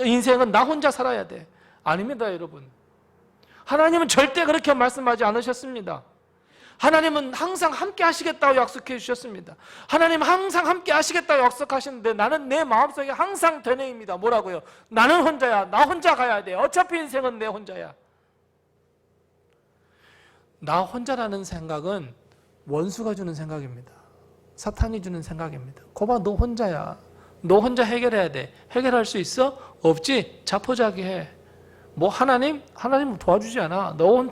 인생은 나 혼자 살아야 돼. 아닙니다, 여러분. 하나님은 절대 그렇게 말씀하지 않으셨습니다. 하나님은 항상 함께 하시겠다고 약속해 주셨습니다. 하나님은 항상 함께 하시겠다고 약속하시는데 나는 내 마음속에 항상 되뇌입니다. 뭐라고요? 나는 혼자야. 나 혼자 가야 돼. 어차피 인생은 내 혼자야. 나 혼자라는 생각은 원수가 주는 생각입니다. 사탄이 주는 생각입니다. 거봐, 너 혼자야. 너 혼자 해결해야 돼. 해결할 수 있어? 없지? 자포자기해. 뭐 하나님 도와주지 않아. 너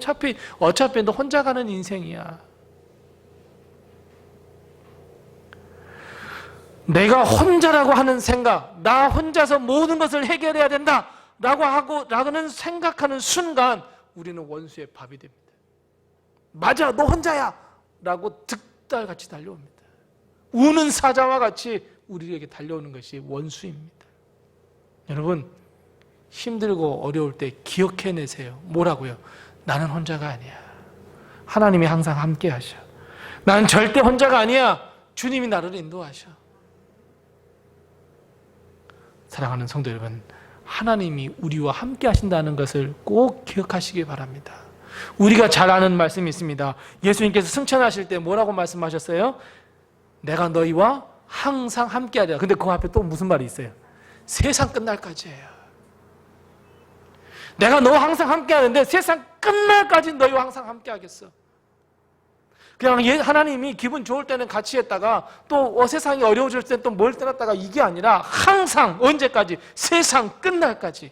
어차피 너 혼자 가는 인생이야. 내가 혼자라고 하는 생각, 나 혼자서 모든 것을 해결해야 된다 라고는 생각하는 순간 우리는 원수의 밥이 됩니다. 맞아, 너 혼자야 라고 득달같이 달려옵니다. 우는 사자와 같이 우리에게 달려오는 것이 원수입니다. 여러분, 힘들고 어려울 때 기억해내세요. 뭐라고요? 나는 혼자가 아니야. 하나님이 항상 함께 하셔. 난 절대 혼자가 아니야. 주님이 나를 인도하셔. 사랑하는 성도 여러분, 하나님이 우리와 함께 하신다는 것을 꼭 기억하시기 바랍니다. 우리가 잘 아는 말씀이 있습니다. 예수님께서 승천하실 때 뭐라고 말씀하셨어요? 내가 너희와 항상 함께하리라. 근데 그 앞에 또 무슨 말이 있어요? 세상 끝날까지예요. 내가 너와 항상 함께하는데 세상 끝날까지 너희와 항상 함께하겠어. 그냥 하나님이 기분 좋을 때는 같이 했다가 또 세상이 어려워질 때는 또 뭘 떠났다가 이게 아니라 항상 언제까지? 세상 끝날까지.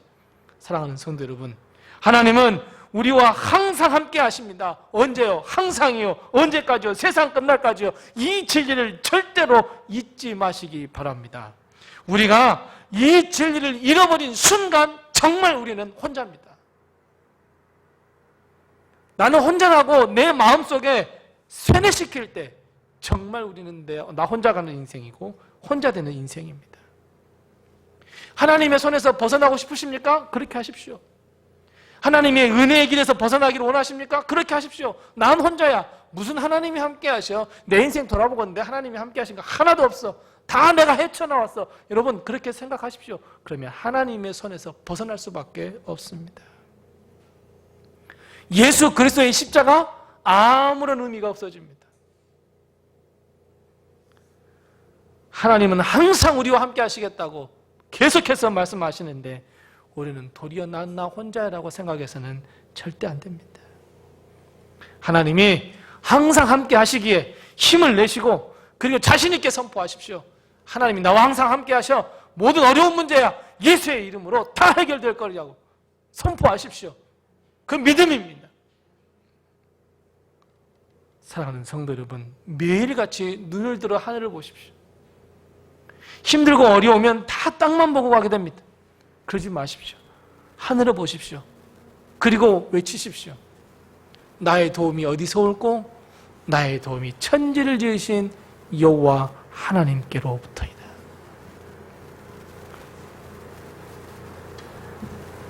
사랑하는 성도 여러분, 하나님은 우리와 항상 함께 하십니다. 언제요? 항상이요. 언제까지요? 세상 끝날까지요. 이 진리를 절대로 잊지 마시기 바랍니다. 우리가 이 진리를 잃어버린 순간 정말 우리는 혼자입니다. 나는 혼자라고 내 마음속에 세뇌시킬 때 정말 우리는 나 혼자 가는 인생이고 혼자 되는 인생입니다. 하나님의 손에서 벗어나고 싶으십니까? 그렇게 하십시오. 하나님의 은혜의 길에서 벗어나기를 원하십니까? 그렇게 하십시오. 난 혼자야. 무슨 하나님이 함께 하셔? 내 인생 돌아보건데 하나님이 함께 하신 거 하나도 없어. 다 내가 헤쳐나왔어. 여러분, 그렇게 생각하십시오. 그러면 하나님의 손에서 벗어날 수밖에 없습니다. 예수 그리스도의 십자가 아무런 의미가 없어집니다. 하나님은 항상 우리와 함께 하시겠다고 계속해서 말씀하시는데 우리는 도리어 난 나 혼자라고 생각해서는 절대 안 됩니다. 하나님이 항상 함께 하시기에 힘을 내시고 그리고 자신 있게 선포하십시오. 하나님이 나와 항상 함께 하셔. 모든 어려운 문제야 예수의 이름으로 다 해결될 거라고 선포하십시오. 그 믿음입니다. 사랑하는 성도 여러분, 매일같이 눈을 들어 하늘을 보십시오. 힘들고 어려우면 다 땅만 보고 가게 됩니다. 그러지 마십시오. 하늘을 보십시오. 그리고 외치십시오. 나의 도움이 어디서 올고 나의 도움이 천지를 지으신 여호와 하나님께로부터이다.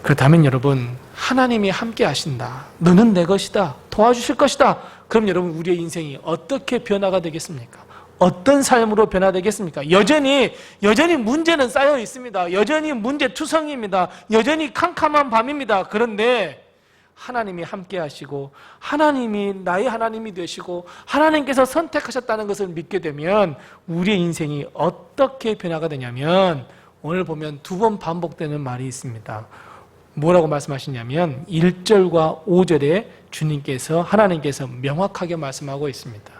그렇다면 여러분, 하나님이 함께 하신다. 너는 내 것이다. 도와주실 것이다. 그럼 여러분, 우리의 인생이 어떻게 변화가 되겠습니까? 어떤 삶으로 변화되겠습니까? 여전히 문제는 쌓여 있습니다. 여전히 문제투성이입니다. 여전히 캄캄한 밤입니다. 그런데 하나님이 함께 하시고 하나님이 나의 하나님이 되시고 하나님께서 선택하셨다는 것을 믿게 되면 우리의 인생이 어떻게 변화가 되냐면 오늘 보면 2번 반복되는 말이 있습니다. 뭐라고 말씀하시냐면 1절과 5절에 하나님께서 명확하게 말씀하고 있습니다.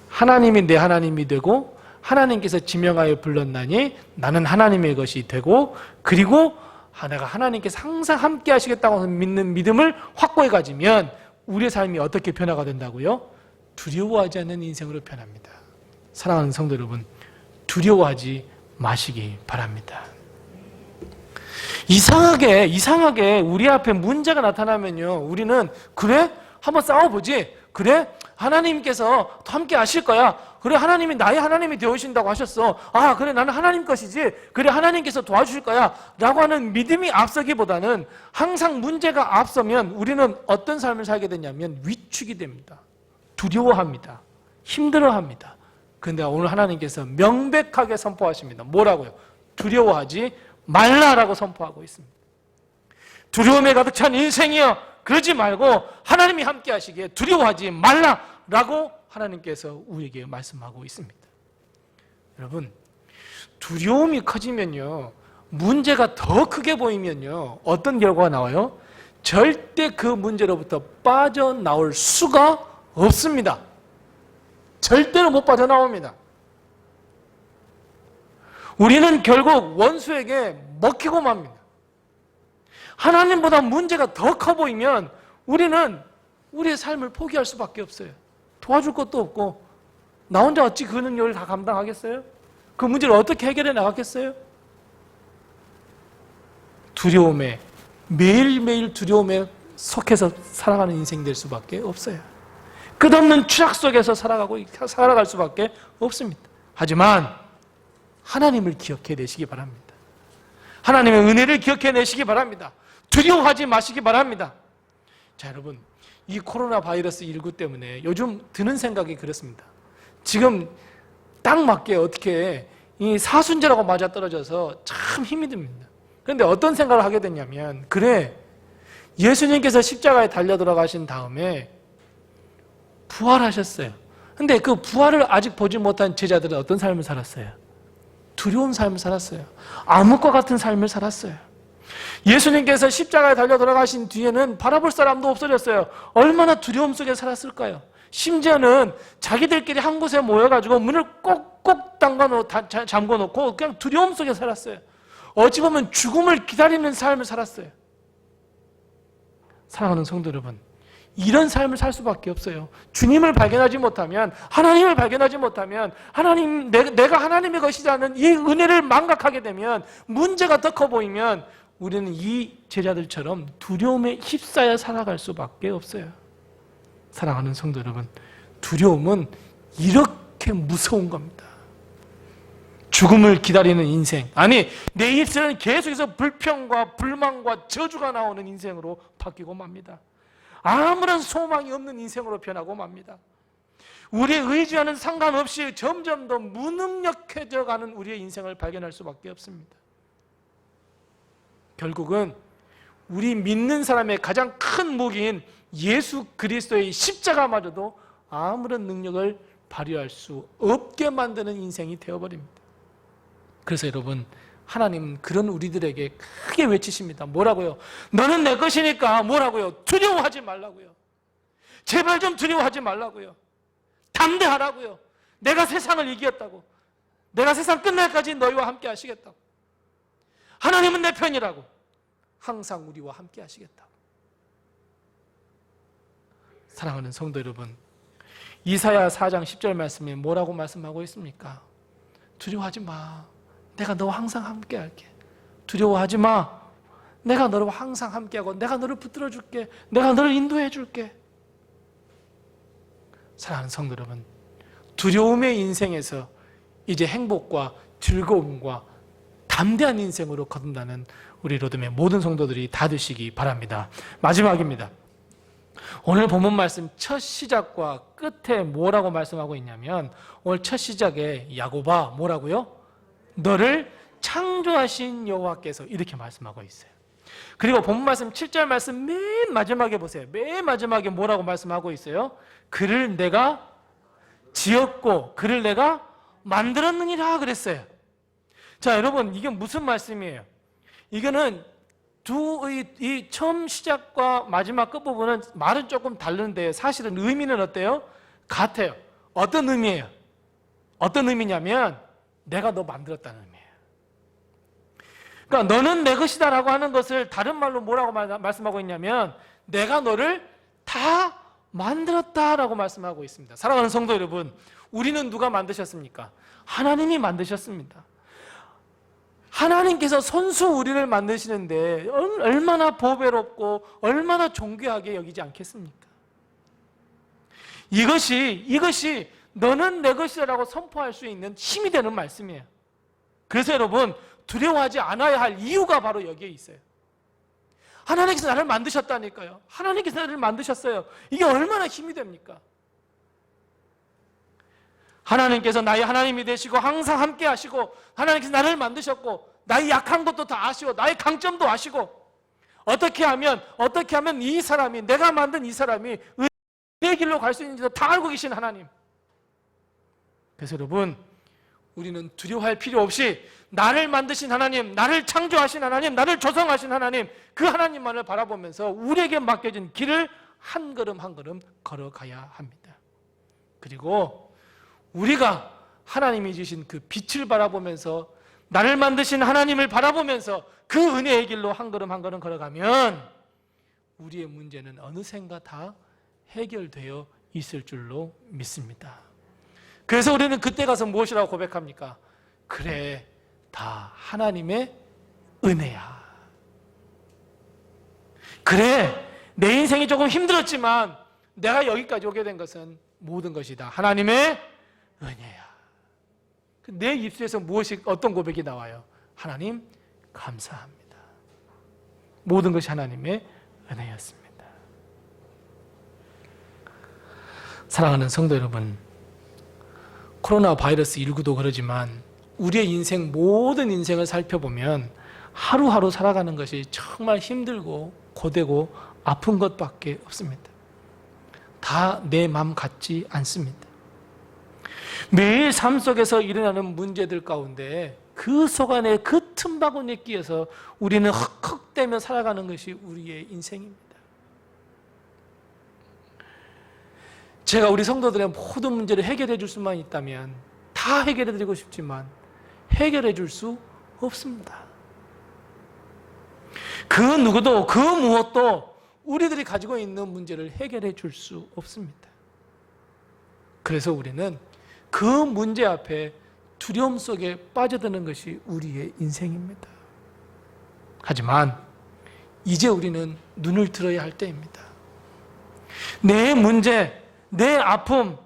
하나님이 내 하나님이 되고 하나님께서 지명하여 불렀나니 나는 하나님의 것이 되고 그리고 내가 하나님께서 항상 함께 하시겠다고 믿는 믿음을 확고히 가지면 우리의 삶이 어떻게 변화가 된다고요? 두려워하지 않는 인생으로 변합니다. 사랑하는 성도 여러분, 두려워하지 마시기 바랍니다. 이상하게 우리 앞에 문제가 나타나면요, 우리는 그래? 한번 싸워보지. 그래? 하나님께서 더 함께 하실 거야. 그래, 하나님이 나의 하나님이 되어신다고 하셨어. 아, 그래, 나는 하나님 것이지. 그래, 하나님께서 도와주실 거야. 라고 하는 믿음이 앞서기보다는 항상 문제가 앞서면 우리는 어떤 삶을 살게 되냐면 위축이 됩니다. 두려워합니다. 힘들어합니다. 그런데 오늘 하나님께서 명백하게 선포하십니다. 뭐라고요? 두려워하지 말라라고 선포하고 있습니다. 두려움에 가득 찬 인생이여, 그러지 말고 하나님이 함께 하시기에 두려워하지 말라라고 하나님께서 우리에게 말씀하고 있습니다. 여러분, 두려움이 커지면요, 문제가 더 크게 보이면요, 어떤 결과가 나와요? 절대 그 문제로부터 빠져나올 수가 없습니다. 절대로 못 빠져나옵니다. 우리는 결국 원수에게 먹히고 맙니다. 하나님보다 문제가 더 커 보이면 우리는 우리의 삶을 포기할 수밖에 없어요. 도와줄 것도 없고, 나 혼자 어찌 그 능력을 다 감당하겠어요? 그 문제를 어떻게 해결해 나가겠어요? 두려움에, 매일매일 두려움에 속해서 살아가는 인생 될 수밖에 없어요. 끝없는 추락 속에서 살아갈 수밖에 없습니다. 하지만 하나님을 기억해내시기 바랍니다. 하나님의 은혜를 기억해내시기 바랍니다. 두려워하지 마시기 바랍니다. 자, 여러분, 이 코로나 바이러스 19 때문에 요즘 드는 생각이 그렇습니다. 지금 딱 맞게 어떻게 이 사순절하고 맞아떨어져서 참 힘이 듭니다. 그런데 어떤 생각을 하게 됐냐면, 그래, 예수님께서 십자가에 달려 들어가신 다음에 부활하셨어요. 근데 그 부활을 아직 보지 못한 제자들은 어떤 삶을 살았어요? 두려운 삶을 살았어요. 암흑과 같은 삶을 살았어요. 예수님께서 십자가에 달려 들어가신 뒤에는 바라볼 사람도 없어졌어요. 얼마나 두려움 속에 살았을까요? 심지어는 자기들끼리 한 곳에 모여가지고 문을 꼭꼭 잠궈놓고 그냥 두려움 속에 살았어요. 어찌 보면 죽음을 기다리는 삶을 살았어요. 사랑하는 성도 여러분, 이런 삶을 살 수밖에 없어요. 주님을 발견하지 못하면, 하나님을 발견하지 못하면, 내가 하나님의 것이라는 이 은혜를 망각하게 되면, 문제가 더 커 보이면 우리는 이 제자들처럼 두려움에 휩싸여 살아갈 수밖에 없어요. 사랑하는 성도 여러분, 두려움은 이렇게 무서운 겁니다. 죽음을 기다리는 인생, 아니 내 입술은 계속해서 불평과 불만과 저주가 나오는 인생으로 바뀌고 맙니다. 아무런 소망이 없는 인생으로 변하고 맙니다. 우리의 의지와는 상관없이 점점 더 무능력해져 가는 우리의 인생을 발견할 수밖에 없습니다. 결국은 우리 믿는 사람의 가장 큰 무기인 예수 그리스도의 십자가마저도 아무런 능력을 발휘할 수 없게 만드는 인생이 되어버립니다. 그래서 여러분, 하나님은 그런 우리들에게 크게 외치십니다. 뭐라고요? 너는 내 것이니까 뭐라고요? 두려워하지 말라고요. 제발 좀 두려워하지 말라고요. 담대하라고요. 내가 세상을 이겼다고. 내가 세상 끝날까지 너희와 함께 하시겠다고. 하나님은 내 편이라고. 항상 우리와 함께 하시겠다고. 사랑하는 성도 여러분, 이사야 4장 10절 말씀에 뭐라고 말씀하고 있습니까? 두려워하지 마. 내가 너와 항상 함께 할게. 두려워하지 마. 내가 너와 항상 함께하고 내가 너를 붙들어 줄게. 내가 너를 인도해 줄게. 사랑하는 성도 여러분, 두려움의 인생에서 이제 행복과 즐거움과 담대한 인생으로 거듭나는 우리 로드의 모든 성도들이 다 되시기 바랍니다. 마지막입니다. 오늘 본문 말씀 첫 시작과 끝에 뭐라고 말씀하고 있냐면, 오늘 첫 시작에 야곱아 뭐라고요? 너를 창조하신 여호와께서 이렇게 말씀하고 있어요. 그리고 본문 말씀 7절 말씀 맨 마지막에 보세요. 맨 마지막에 뭐라고 말씀하고 있어요? 그를 내가 지었고 그를 내가 만들었느니라 그랬어요. 자, 여러분, 이게 무슨 말씀이에요? 이거는 이 처음 시작과 마지막 끝부분은 말은 조금 다른데 사실은 의미는 어때요? 같아요. 어떤 의미예요? 어떤 의미냐면 내가 너 만들었다는 의미예요. 그러니까 너는 내 것이다 라고 하는 것을 다른 말로 뭐라고 말씀하고 있냐면 내가 너를 다 만들었다라고 말씀하고 있습니다. 사랑하는 성도 여러분, 우리는 누가 만드셨습니까? 하나님이 만드셨습니다. 하나님께서 손수 우리를 만드시는데 얼마나 보배롭고 얼마나 존귀하게 여기지 않겠습니까? 이것이 너는 내 것이라고 선포할 수 있는 힘이 되는 말씀이에요. 그래서 여러분, 두려워하지 않아야 할 이유가 바로 여기에 있어요. 하나님께서 나를 만드셨다니까요. 하나님께서 나를 만드셨어요. 이게 얼마나 힘이 됩니까? 하나님께서 나의 하나님이 되시고 항상 함께 하시고, 하나님께서 나를 만드셨고, 나의 약한 것도 다 아시고, 나의 강점도 아시고, 어떻게 하면 이 사람이, 내가 만든 이 사람이 은혜의 길로 갈 수 있는지도 다 알고 계신 하나님. 그래서 여러분, 우리는 두려워할 필요 없이 나를 만드신 하나님, 나를 창조하신 하나님, 나를 조성하신 하나님, 그 하나님만을 바라보면서 우리에게 맡겨진 길을 한 걸음 한 걸음 걸어가야 합니다. 그리고 우리가 하나님이 주신 그 빛을 바라보면서, 나를 만드신 하나님을 바라보면서 그 은혜의 길로 한 걸음 한 걸음 걸어가면 우리의 문제는 어느샌가 다 해결되어 있을 줄로 믿습니다. 그래서 우리는 그때 가서 무엇이라고 고백합니까? 그래, 다 하나님의 은혜야. 그래, 내 인생이 조금 힘들었지만 내가 여기까지 오게 된 것은 모든 것이 다 하나님의 은혜야. 내 입술에서 어떤 고백이 나와요? 하나님, 감사합니다. 모든 것이 하나님의 은혜였습니다. 사랑하는 성도 여러분, 코로나 바이러스 19도 그러지만 우리의 인생, 모든 인생을 살펴보면 하루하루 살아가는 것이 정말 힘들고 고되고 아픈 것밖에 없습니다. 다 내 맘 같지 않습니다. 매일 삶 속에서 일어나는 문제들 가운데 그 속 안에 그 틈바구니에 끼어서 우리는 헉헉대며 살아가는 것이 우리의 인생입니다. 제가 우리 성도들의 모든 문제를 해결해 줄 수만 있다면 다 해결해 드리고 싶지만 해결해 줄 수 없습니다. 그 누구도 그 무엇도 우리들이 가지고 있는 문제를 해결해 줄 수 없습니다. 그래서 우리는 그 문제 앞에 두려움 속에 빠져드는 것이 우리의 인생입니다. 하지만 이제 우리는 눈을 들어야 할 때입니다. 내 문제, 내 아픔,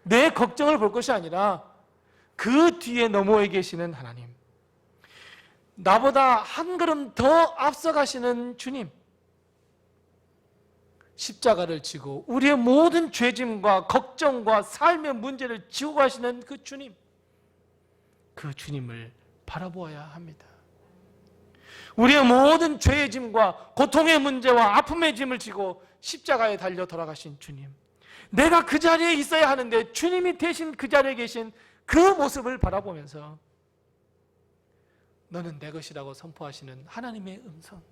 내 걱정을 볼 것이 아니라 그 뒤에 너머에 계시는 하나님, 나보다 한 걸음 더 앞서가시는 주님, 십자가를 지고 우리의 모든 죄짐과 걱정과 삶의 문제를 지고 가시는 그 주님, 그 주님을 바라보아야 합니다. 우리의 모든 죄의 짐과 고통의 문제와 아픔의 짐을 지고 십자가에 달려 돌아가신 주님, 내가 그 자리에 있어야 하는데 주님이 대신 그 자리에 계신 그 모습을 바라보면서 너는 내 것이라고 선포하시는 하나님의 음성,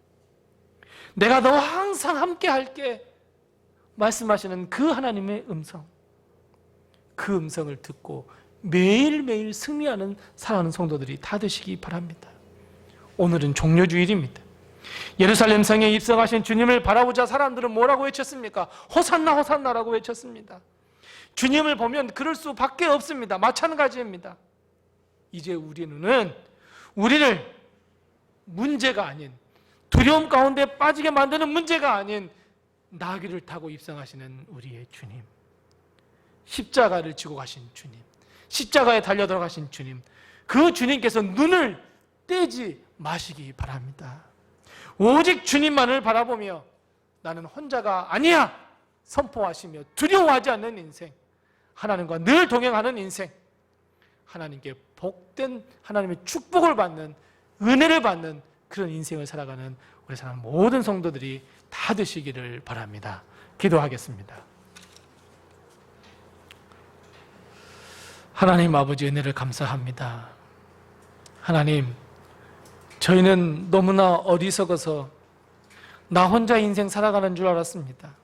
내가 너와 항상 함께 할게 말씀하시는 그 하나님의 음성, 그 음성을 듣고 매일매일 승리하는 사랑하는 성도들이 다 되시기 바랍니다. 오늘은 종려주일입니다. 예루살렘 성에 입성하신 주님을 바라보자 사람들은 뭐라고 외쳤습니까? 호산나 호산나라고 외쳤습니다. 주님을 보면 그럴 수밖에 없습니다. 마찬가지입니다. 이제 우리 눈은 우리를 문제가 아닌, 두려움 가운데 빠지게 만드는 문제가 아닌 나귀를 타고 입성하시는 우리의 주님, 십자가를 지고 가신 주님, 십자가에 달려 들어가신 주님, 그 주님께서 눈을 떼지 마시기 바랍니다. 오직 주님만을 바라보며 나는 혼자가 아니야 선포하시며 두려워하지 않는 인생, 하나님과 늘 동행하는 인생, 하나님께 복된, 하나님의 축복을 받는, 은혜를 받는 그런 인생을 살아가는 우리 사랑 모든 성도들이 다 되시기를 바랍니다. 기도하겠습니다. 하나님 아버지, 은혜를 감사합니다. 하나님, 저희는 너무나 어리석어서 나 혼자 인생 살아가는 줄 알았습니다.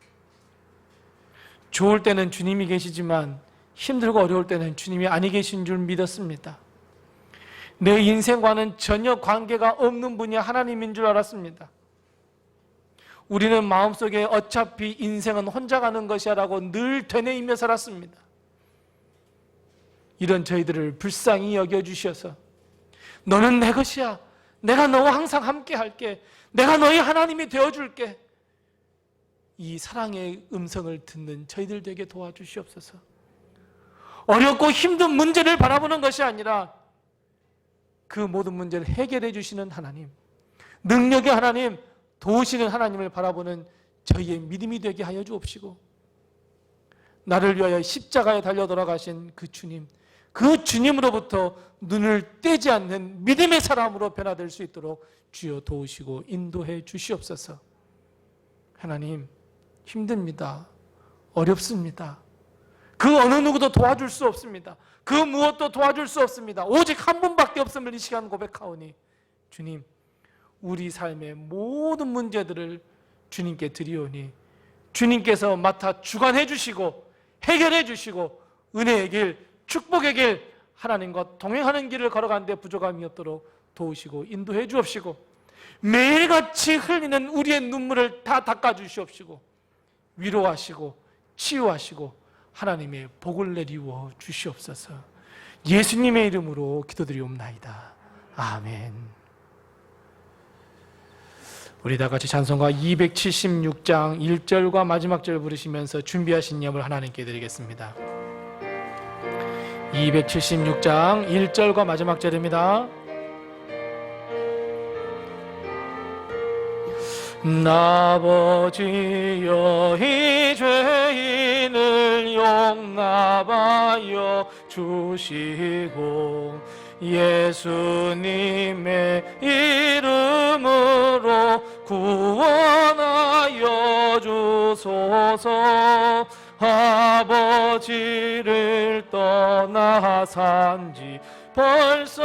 좋을 때는 주님이 계시지만 힘들고 어려울 때는 주님이 아니 계신 줄 믿었습니다. 내 인생과는 전혀 관계가 없는 분이 하나님인 줄 알았습니다. 우리는 마음속에 어차피 인생은 혼자 가는 것이야 라고 늘 되뇌이며 살았습니다. 이런 저희들을 불쌍히 여겨주셔서 너는 내 것이야, 내가 너와 항상 함께 할게, 내가 너의 하나님이 되어줄게, 이 사랑의 음성을 듣는 저희들 되게 도와주시옵소서. 어렵고 힘든 문제를 바라보는 것이 아니라 그 모든 문제를 해결해 주시는 하나님, 능력의 하나님, 도우시는 하나님을 바라보는 저희의 믿음이 되게 하여 주옵시고, 나를 위하여 십자가에 달려 돌아가신 그 주님, 그 주님으로부터 눈을 떼지 않는 믿음의 사람으로 변화될 수 있도록 주여 도우시고 인도해 주시옵소서. 하나님, 힘듭니다. 어렵습니다. 그 어느 누구도 도와줄 수 없습니다. 그 무엇도 도와줄 수 없습니다. 오직 한 분밖에 없음을 이 시간 고백하오니, 주님, 우리 삶의 모든 문제들을 주님께 드리오니 주님께서 맡아 주관해 주시고 해결해 주시고 은혜의 길, 축복의 길, 하나님과 동행하는 길을 걸어가는 데 부족함이 없도록 도우시고 인도해 주옵시고, 매일같이 흘리는 우리의 눈물을 다 닦아 주시옵시고, 위로하시고 치유하시고 하나님의 복을 내리워 주시옵소서. 예수님의 이름으로 기도드리옵나이다. 아멘. 우리 다 같이 찬송가 276장 1절과 마지막 절 부르시면서 준비하신 예물 하나님께 드리겠습니다. 276장 1절과 마지막 절입니다. 아버지여, 이 죄인을 용납하여 주시고 예수님의 이름으로 구원하여 주소서. 아버지를 떠나 산지 벌써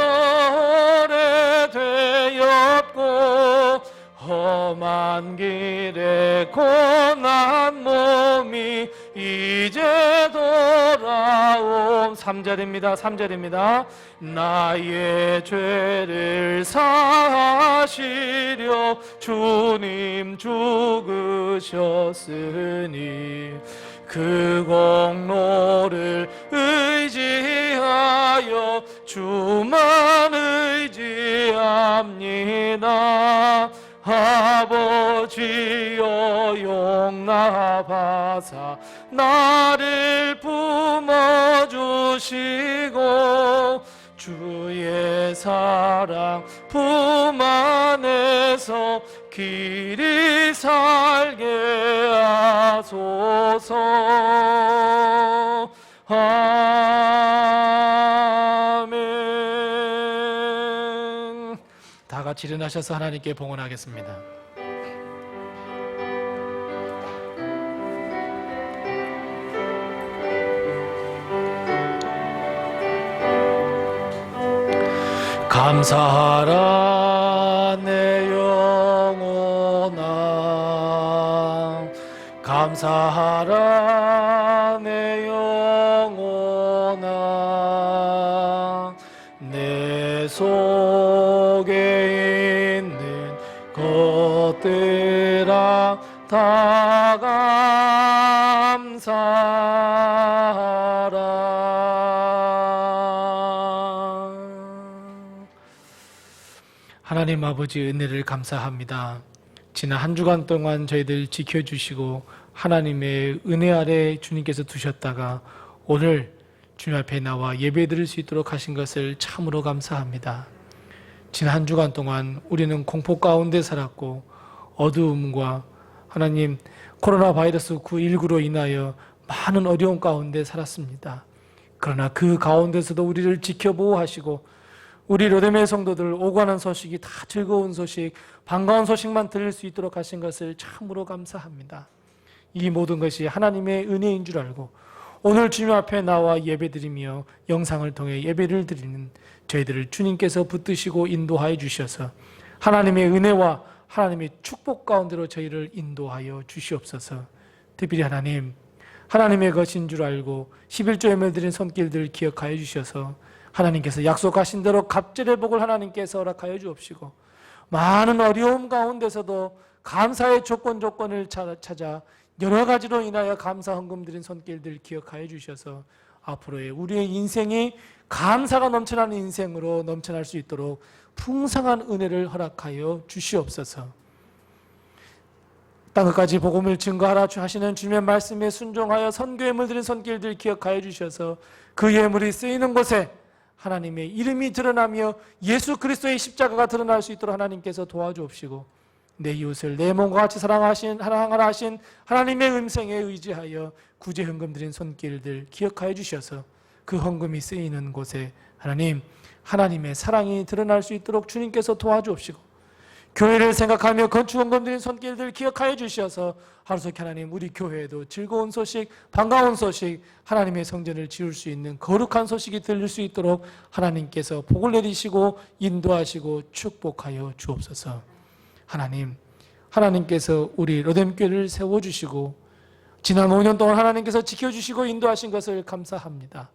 오래되었고 험한 길에 고난 몸이 이제 돌아옴. 3절입니다. 3절입니다. 나의 죄를 사하시려 주님 죽으셨으니 그 공로를 의지하여 주만 의지합니다. 아버지여, 용납하사 나를 품어주시고 주의 사랑 품 안에서 길이 살게 하소서. 아멘. 다 같이 일어나셔서 하나님께 봉헌하겠습니다. 감사하라 내 영혼아, 감사하라 내 영혼아, 내 속에 있는 것들아 다 감사하라. 하나님 아버지, 은혜를 감사합니다. 지난 한 주간 동안 저희들 지켜주시고 하나님의 은혜 아래 주님께서 두셨다가 오늘 주님 앞에 나와 예배 드릴 수 있도록 하신 것을 참으로 감사합니다. 지난 한 주간 동안 우리는 공포 가운데 살았고 어두움과 하나님 코로나 바이러스 19로 인하여 많은 어려움 가운데 살았습니다. 그러나 그 가운데서도 우리를 지켜보호하시고 우리 로데메 성도들 오가는 소식이 다 즐거운 소식, 반가운 소식만 들을 수 있도록 하신 것을 참으로 감사합니다. 이 모든 것이 하나님의 은혜인 줄 알고 오늘 주님 앞에 나와 예배드리며 영상을 통해 예배를 드리는 저희들을 주님께서 붙드시고 인도하여 주셔서 하나님의 은혜와 하나님의 축복 가운데로 저희를 인도하여 주시옵소서. 특별히 하나님, 하나님의 것인 줄 알고 11조 예물 드린 손길들 기억하여 주셔서 하나님께서 약속하신 대로 갑절의 복을 하나님께서 허락하여 주옵시고 많은 어려움 가운데서도 감사의 조건을 찾아 여러 가지로 인하여 감사 헌금 드린 손길들 기억하여 주셔서 앞으로의 우리의 인생이 감사가 넘쳐나는 인생으로 넘쳐날 수 있도록 풍성한 은혜를 허락하여 주시옵소서. 땅끝까지 복음을 증거하라 하시는 주님의 말씀에 순종하여 선교 예물 드린 손길들 기억하여 주셔서 그 예물이 쓰이는 곳에 하나님의 이름이 드러나며 예수 그리스도의 십자가가 드러날 수 있도록 하나님께서 도와주옵시고 내 이웃을 내 몸과 같이 사랑하라 하신 하나님의 음성에 의지하여 구제 헌금 드린 손길들 기억하여 주셔서 그 헌금이 쓰이는 곳에 하나님의 사랑이 드러날 수 있도록 주님께서 도와주옵시고 교회를 생각하며 건축 헌금 드린 손길들 기억하여 주셔서 하루속히 하나님 우리 교회에도 즐거운 소식, 반가운 소식, 하나님의 성전을 지을 수 있는 거룩한 소식이 들릴 수 있도록 하나님께서 복을 내리시고 인도하시고 축복하여 주옵소서. 하나님께서 우리 로뎀교회를 세워주시고 지난 5년 동안 하나님께서 지켜주시고 인도하신 것을 감사합니다.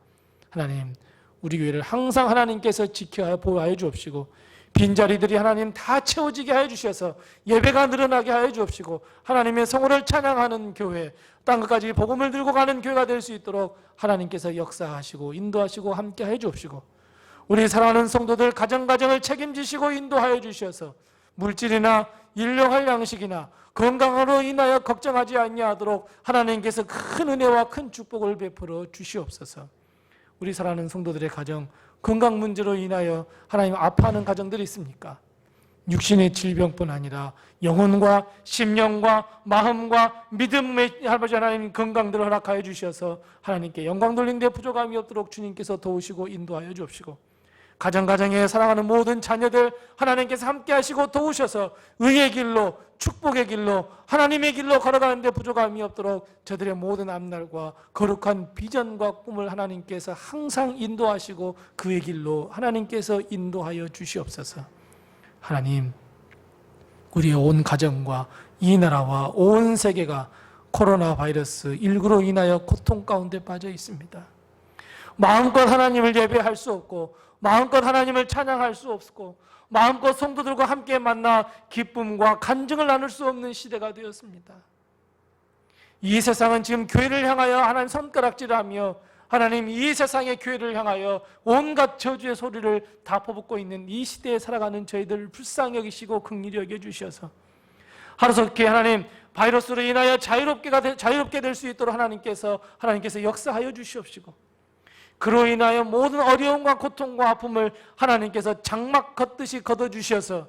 우리 교회를 항상 하나님께서 지켜 보호하여 주옵시고 빈자리들이 하나님 다 채워지게 하여 주셔서 예배가 늘어나게 하여 주옵시고 하나님의 성호를 찬양하는 교회, 땅끝까지 복음을 들고 가는 교회가 될 수 있도록 하나님께서 역사하시고 인도하시고 함께 하여 주옵시고 우리 사랑하는 성도들 가정을 책임지시고 인도하여 주셔서 물질이나 일용할 양식이나 건강으로 인하여 걱정하지 아니하도록 하나님께서 큰 은혜와 큰 축복을 베풀어 주시옵소서. 우리 사랑하는 성도들의 가정 건강 문제로 인하여 하나님 아파하는 가정들이 있습니까? 육신의 질병뿐 아니라 영혼과 심령과 마음과 믿음의 아버지 하나님 건강들을 허락하여 주셔서 하나님께 영광 돌리는 데 부족함이 없도록 주님께서 도우시고 인도하여 주옵시고 가정에 사랑하는 모든 자녀들 하나님께서 함께 하시고 도우셔서 의의 길로 축복의 길로 하나님의 길로 걸어가는 데 부족함이 없도록 저들의 모든 앞날과 거룩한 비전과 꿈을 하나님께서 항상 인도하시고 그의 길로 하나님께서 인도하여 주시옵소서. 우리의 온 가정과 이 나라와 온 세계가 코로나 바이러스 19로 인하여 고통 가운데 빠져 있습니다. 마음껏 하나님을 예배할 수 없고 마음껏 하나님을 찬양할 수 없고 마음껏 성도들과 함께 만나 기쁨과 간증을 나눌 수 없는 시대가 되었습니다. 이 세상은 지금 교회를 향하여 하나님 손가락질하며 하나님 이 세상의 교회를 향하여 온갖 저주의 소리를 다 퍼붓고 있는 이 시대에 살아가는 저희들을 불쌍히 여기시고 긍휼히 여겨주셔서 하루속히 하나님 바이러스로 인하여 자유롭게 될 수 있도록 하나님께서 역사하여 주시옵시고 그로 인하여 모든 어려움과 고통과 아픔을 하나님께서 장막 걷듯이 걷어주셔서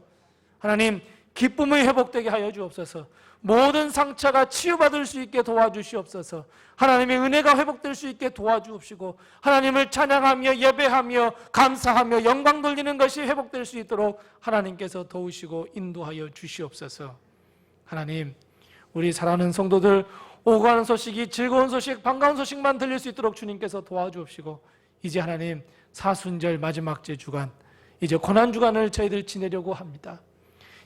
하나님 기쁨이 회복되게 하여 주옵소서. 모든 상처가 치유받을 수 있게 도와주시옵소서. 하나님의 은혜가 회복될 수 있게 도와주옵시고 하나님을 찬양하며 예배하며 감사하며 영광 돌리는 것이 회복될 수 있도록 하나님께서 도우시고 인도하여 주시옵소서. 우리 사랑하는 성도들 오고 가는 소식이 즐거운 소식, 반가운 소식만 들릴 수 있도록 주님께서 도와주옵시고 이제 하나님 사순절 마지막째 주간, 이제 고난주간을 저희들 지내려고 합니다.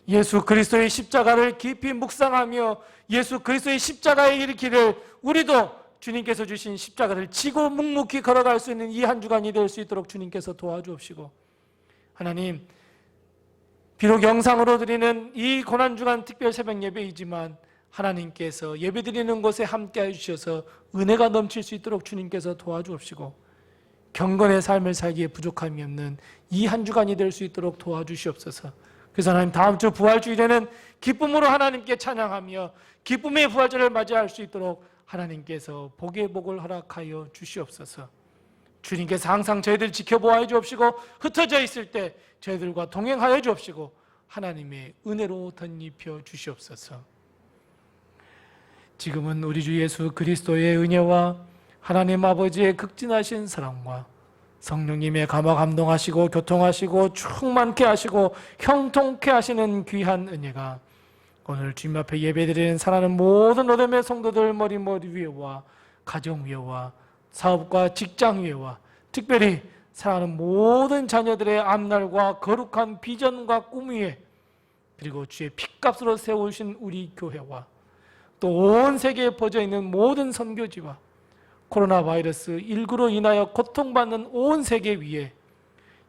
예수 그리스도의 십자가를 깊이 묵상하며 예수 그리스도의 십자가의 길을 우리도 주님께서 주신 십자가를 지고 묵묵히 걸어갈 수 있는 이 한 주간이 될 수 있도록 주님께서 도와주옵시고 하나님 비록 영상으로 드리는 이 고난주간 특별 새벽 예배이지만 하나님께서 예배드리는 곳에 함께해 주셔서 은혜가 넘칠 수 있도록 주님께서 도와주옵시고 경건의 삶을 살기에 부족함이 없는 이 한 주간이 될 수 있도록 도와주시옵소서. 그래서 하나님 다음 주 부활주일에는 기쁨으로 하나님께 찬양하며 기쁨의 부활절을 맞이할 수 있도록 하나님께서 복의 복을 허락하여 주시옵소서. 주님께서 항상 저희들 지켜보아 주옵시고 흩어져 있을 때 저희들과 동행하여 주옵시고 하나님의 은혜로 덧입혀 주시옵소서. 지금은 우리 주 예수 그리스도의 은혜와 하나님 아버지의 극진하신 사랑과 성령님의 감화 감동하시고 교통하시고 충만케 하시고 형통케 하시는 귀한 은혜가 오늘 주님 앞에 예배드리는 사랑하는 모든 로뎀의 성도들 머리 위에와 가정 위에와 사업과 직장 위에와 특별히 사랑하는 모든 자녀들의 앞날과 거룩한 비전과 꿈 위에 그리고 주의 핏값으로 세우신 우리 교회와 또 온 세계에 퍼져 있는 모든 선교지와 코로나 바이러스 19로 인하여 고통받는 온 세계 위에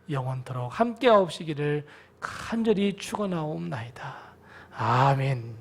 영원토록 함께하옵시기를 간절히 축원하옵나이다. 아멘.